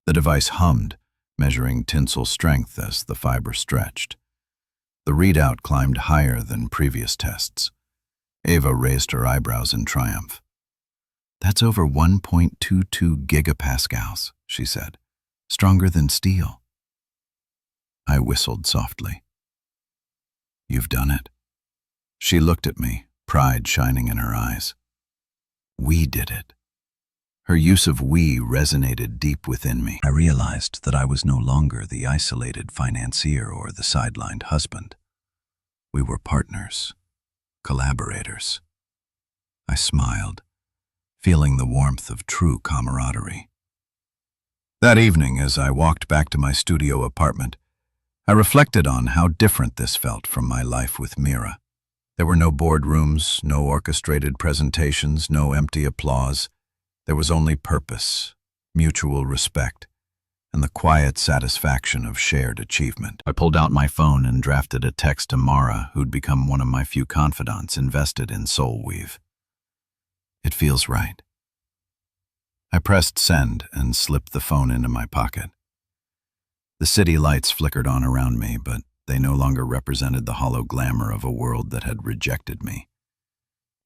The device hummed, measuring tensile strength as the fiber stretched. The readout climbed higher than previous tests. Ava raised her eyebrows in triumph. "That's over 1.22 gigapascals," she said. "Stronger than steel." I whistled softly. "You've done it." She looked at me, pride shining in her eyes. "We did it." Her use of "we" resonated deep within me. I realized that I was no longer the isolated financier or the sidelined husband. We were partners, collaborators. I smiled, feeling the warmth of true camaraderie. That evening, as I walked back to my studio apartment, I reflected on how different this felt from my life with Mira. There were no boardrooms, no orchestrated presentations, no empty applause. There was only purpose, mutual respect, and the quiet satisfaction of shared achievement. I pulled out my phone and drafted a text to Mara, who'd become one of my few confidants invested in Solweave. "It feels right." I pressed send and slipped the phone into my pocket. The city lights flickered on around me, but they no longer represented the hollow glamour of a world that had rejected me.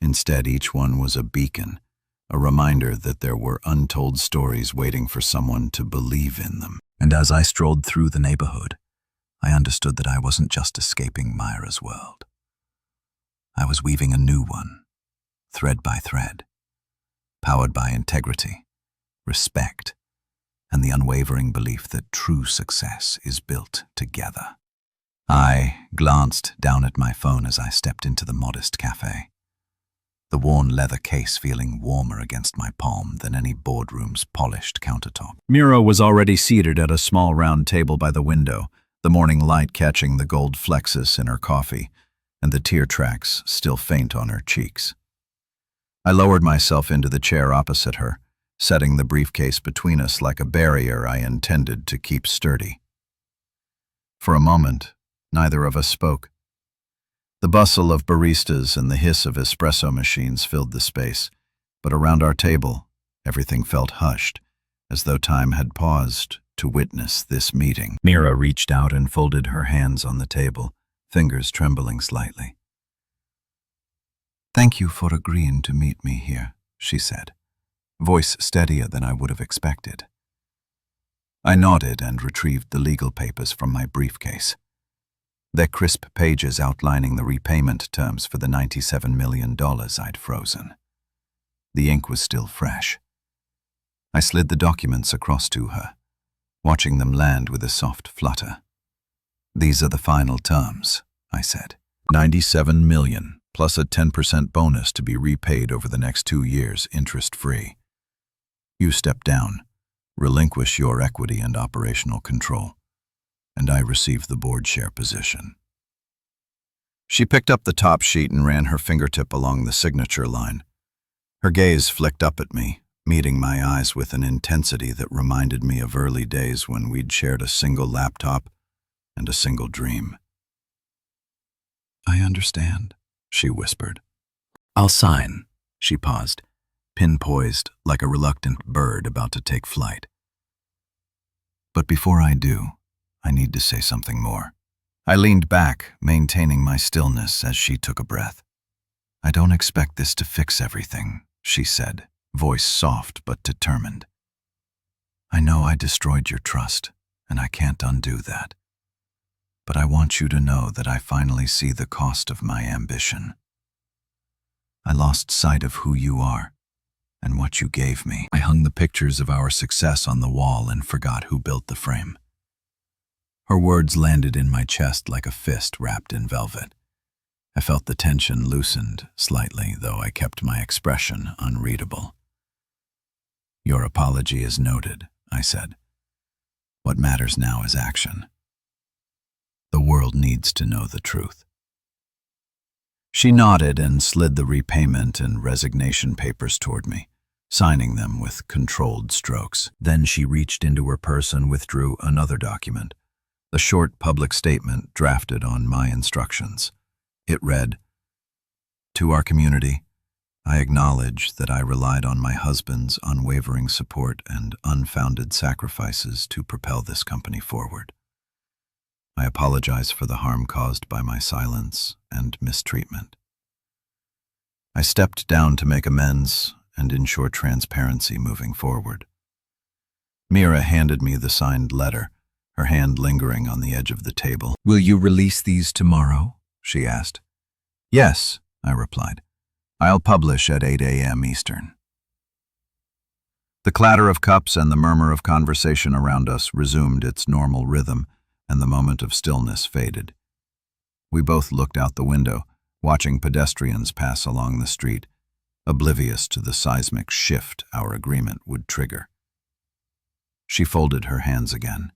Instead, each one was a beacon, a reminder that there were untold stories waiting for someone to believe in them. And as I strolled through the neighborhood, I understood that I wasn't just escaping Myra's world. I was weaving a new one, thread by thread, powered by integrity, respect, and the unwavering belief that true success is built together. I glanced down at my phone as I stepped into the modest cafe, the worn leather case feeling warmer against my palm than any boardroom's polished countertop. Mira was already seated at a small round table by the window, the morning light catching the gold flexus in her coffee and the tear tracks still faint on her cheeks. I lowered myself into the chair opposite her, setting the briefcase between us like a barrier I intended to keep sturdy. For a moment, neither of us spoke. The bustle of baristas and the hiss of espresso machines filled the space, but around our table, everything felt hushed, as though time had paused to witness this meeting. Mira reached out and folded her hands on the table, fingers trembling slightly. "Thank you for agreeing to meet me here," she said, voice steadier than I would have expected. I nodded and retrieved the legal papers from my briefcase. Their crisp pages outlining the repayment terms for the $97 million I'd frozen. The ink was still fresh. I slid the documents across to her, watching them land with a soft flutter. "These are the final terms," I said. $97 million, plus a 10% bonus to be repaid over the next 2 years, interest-free. You step down, relinquish your equity and operational control, and I receive the board share position. She picked up the top sheet and ran her fingertip along the signature line. Her gaze flicked up at me, meeting my eyes with an intensity that reminded me of early days when we'd shared a single laptop and a single dream. "I understand," she whispered. "I'll sign." She paused, pin-poised like a reluctant bird about to take flight. "But before I do, I need to say something more." I leaned back, maintaining my stillness as she took a breath. "I don't expect this to fix everything," she said, voice soft but determined. "I know I destroyed your trust, and I can't undo that. But I want you to know that I finally see the cost of my ambition. I lost sight of who you are and what you gave me. I hung the pictures of our success on the wall and forgot who built the frame." Her words landed in my chest like a fist wrapped in velvet. I felt the tension loosened slightly, though I kept my expression unreadable. "Your apology is noted," I said. "What matters now is action. The world needs to know the truth." She nodded and slid the repayment and resignation papers toward me, signing them with controlled strokes. Then she reached into her purse and withdrew another document, a short public statement drafted on my instructions. It read, "To our community, I acknowledge that I relied on my husband's unwavering support and unfounded sacrifices to propel this company forward. I apologize for the harm caused by my silence and mistreatment. I stepped down to make amends and ensure transparency moving forward." Mira handed me the signed letter, her hand lingering on the edge of the table. "Will you release these tomorrow?" she asked. "Yes," I replied. "I'll publish at 8 a.m. Eastern." The clatter of cups and the murmur of conversation around us resumed its normal rhythm, and the moment of stillness faded. We both looked out the window, watching pedestrians pass along the street, oblivious to the seismic shift our agreement would trigger. She folded her hands again.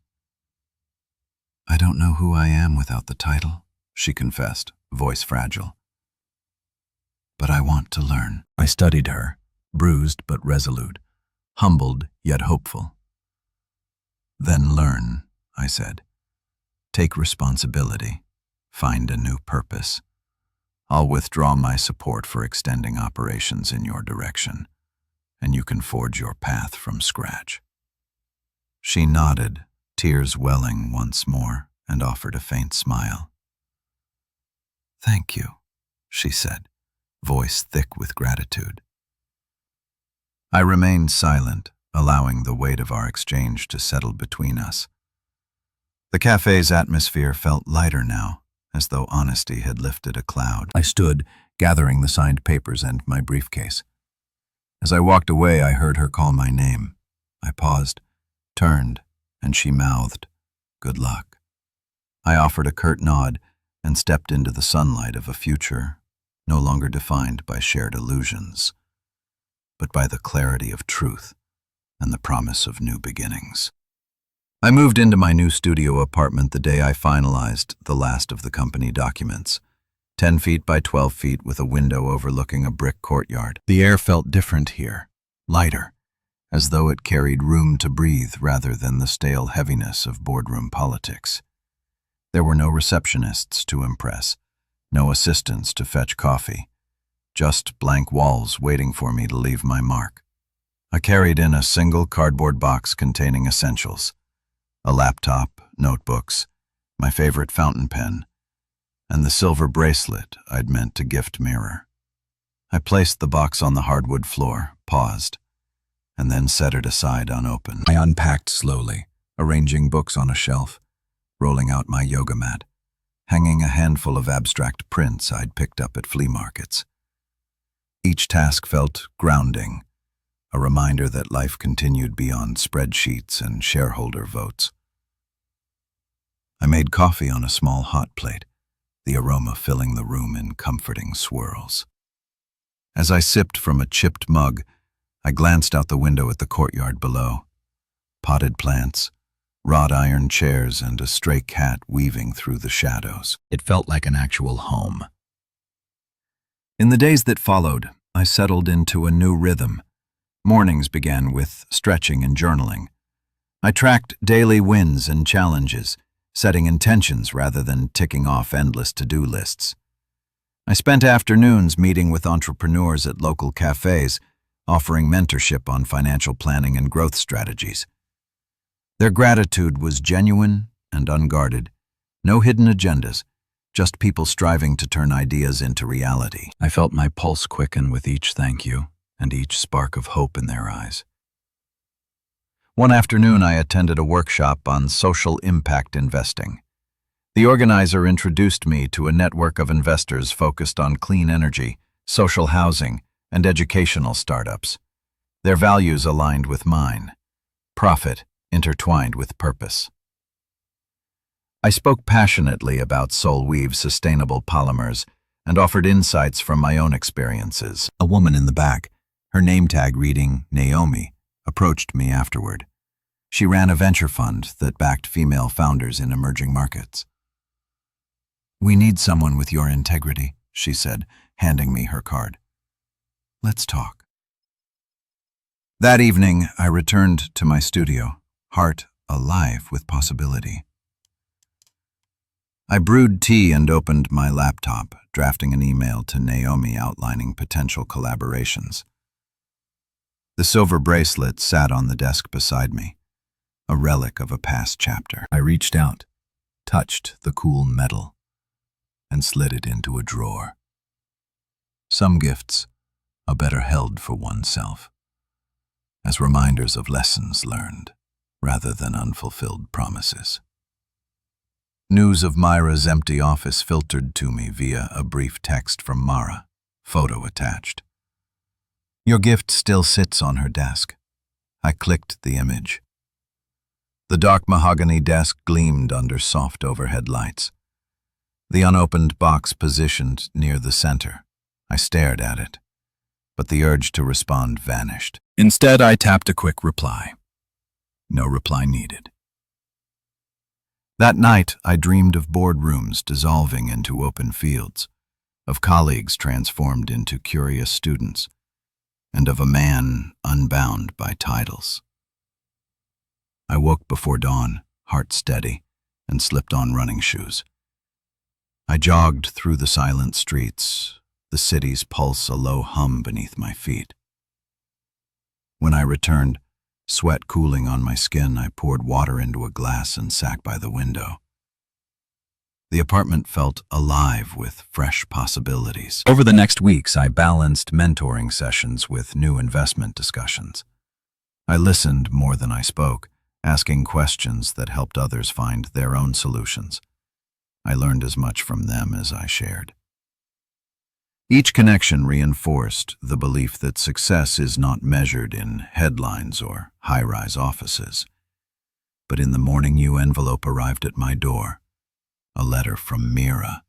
"I don't know who I am without the title," she confessed, voice fragile. "But I want to learn." I studied her, bruised but resolute, humbled yet hopeful. "Then learn," I said. "Take responsibility. Find a new purpose. I'll withdraw my support for extending operations in your direction, and you can forge your path from scratch." She nodded, tears welling once more, and offered a faint smile. "Thank you," she said, voice thick with gratitude. I remained silent, allowing the weight of our exchange to settle between us. The cafe's atmosphere felt lighter now, as though honesty had lifted a cloud. I stood, gathering the signed papers and my briefcase. As I walked away, I heard her call my name. I paused, turned, and she mouthed, "Good luck." I offered a curt nod and stepped into the sunlight of a future no longer defined by shared illusions, but by the clarity of truth and the promise of new beginnings. I moved into my new studio apartment the day I finalized the last of the company documents, 10 feet by 12 feet with a window overlooking a brick courtyard. The air felt different here, lighter, as though it carried room to breathe rather than the stale heaviness of boardroom politics. There were no receptionists to impress, no assistants to fetch coffee, just blank walls waiting for me to leave my mark. I carried in a single cardboard box containing essentials: a laptop, notebooks, my favorite fountain pen, and the silver bracelet I'd meant to gift Mirror. I placed the box on the hardwood floor, paused, and then set it aside unopened. I unpacked slowly, arranging books on a shelf, rolling out my yoga mat, hanging a handful of abstract prints I'd picked up at flea markets. Each task felt grounding, a reminder that life continued beyond spreadsheets and shareholder votes. I made coffee on a small hot plate, the aroma filling the room in comforting swirls. As I sipped from a chipped mug, I glanced out the window at the courtyard below. Potted plants, wrought iron chairs, and a stray cat weaving through the shadows. It felt like an actual home. In the days that followed, I settled into a new rhythm. Mornings began with stretching and journaling. I tracked daily wins and challenges, setting intentions rather than ticking off endless to-do lists. I spent afternoons meeting with entrepreneurs at local cafes, offering mentorship on financial planning and growth strategies. Their gratitude was genuine and unguarded, no hidden agendas, just people striving to turn ideas into reality. I felt my pulse quicken with each thank you and each spark of hope in their eyes. One afternoon, I attended a workshop on social impact investing. The organizer introduced me to a network of investors focused on clean energy, social housing, and educational startups. Their values aligned with mine: profit intertwined with purpose. I spoke passionately about SoulWeave's sustainable polymers and offered insights from my own experiences. A woman in the back, her name tag reading Naomi, approached me afterward. She ran a venture fund that backed female founders in emerging markets. "We need someone with your integrity," she said, handing me her card. "Let's talk." That evening, I returned to my studio, heart alive with possibility. I brewed tea and opened my laptop, drafting an email to Naomi outlining potential collaborations. The silver bracelet sat on the desk beside me, a relic of a past chapter. I reached out, touched the cool metal, and slid it into a drawer. Some gifts are better held for oneself, as reminders of lessons learned, rather than unfulfilled promises. News of Myra's empty office filtered to me via a brief text from Mara, photo attached. "Your gift still sits on her desk." I clicked the image. The dark mahogany desk gleamed under soft overhead lights. The unopened box positioned near the center. I stared at it, but the urge to respond vanished. Instead, I tapped a quick reply. No reply needed. That night, I dreamed of boardrooms dissolving into open fields, of colleagues transformed into curious students, and of a man unbound by titles. I woke before dawn, heart steady, and slipped on running shoes. I jogged through the silent streets, the city's pulse a low hum beneath my feet. When I returned, sweat cooling on my skin, I poured water into a glass and sat by the window. The apartment felt alive with fresh possibilities. Over the next weeks, I balanced mentoring sessions with new investment discussions. I listened more than I spoke, asking questions that helped others find their own solutions. I learned as much from them as I shared. Each connection reinforced the belief that success is not measured in headlines or high-rise offices, but in the morning you envelope arrived at my door, a letter from Mira.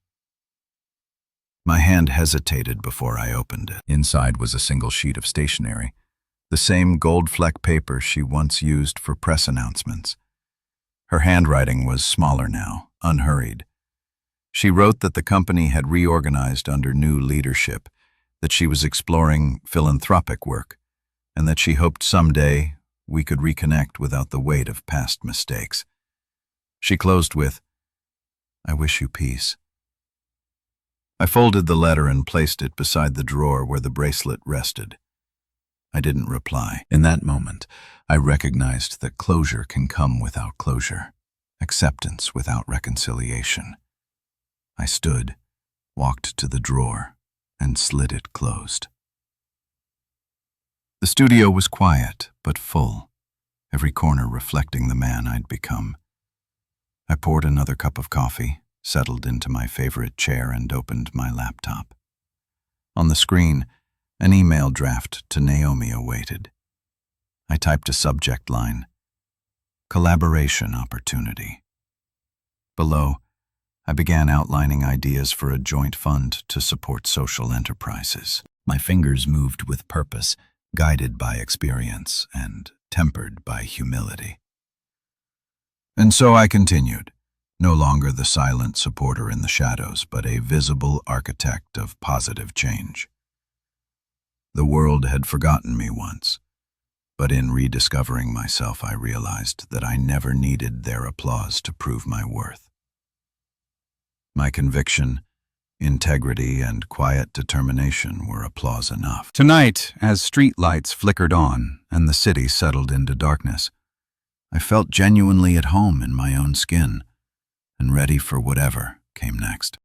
My hand hesitated before I opened it. Inside was a single sheet of stationery, the same gold-fleck paper she once used for press announcements. Her handwriting was smaller now, unhurried. She wrote that the company had reorganized under new leadership, that she was exploring philanthropic work, and that she hoped someday we could reconnect without the weight of past mistakes. She closed with, "I wish you peace." I folded the letter and placed it beside the drawer where the bracelet rested. I didn't reply. In that moment, I recognized that closure can come without closure, acceptance without reconciliation. I stood, walked to the drawer, and slid it closed. The studio was quiet, but full. every corner reflecting the man I'd become. I poured another cup of coffee, settled into my favorite chair, and opened my laptop. On the screen, an email draft to Naomi awaited. I typed a subject line: collaboration opportunity. Below, I began outlining ideas for a joint fund to support social enterprises. My fingers moved with purpose, guided by experience and tempered by humility. And so I continued, no longer the silent supporter in the shadows, but a visible architect of positive change. The world had forgotten me once, but in rediscovering myself, I realized that I never needed their applause to prove my worth. My conviction, integrity, and quiet determination were applause enough. Tonight, as street lights flickered on and the city settled into darkness, I felt genuinely at home in my own skin and ready for whatever came next.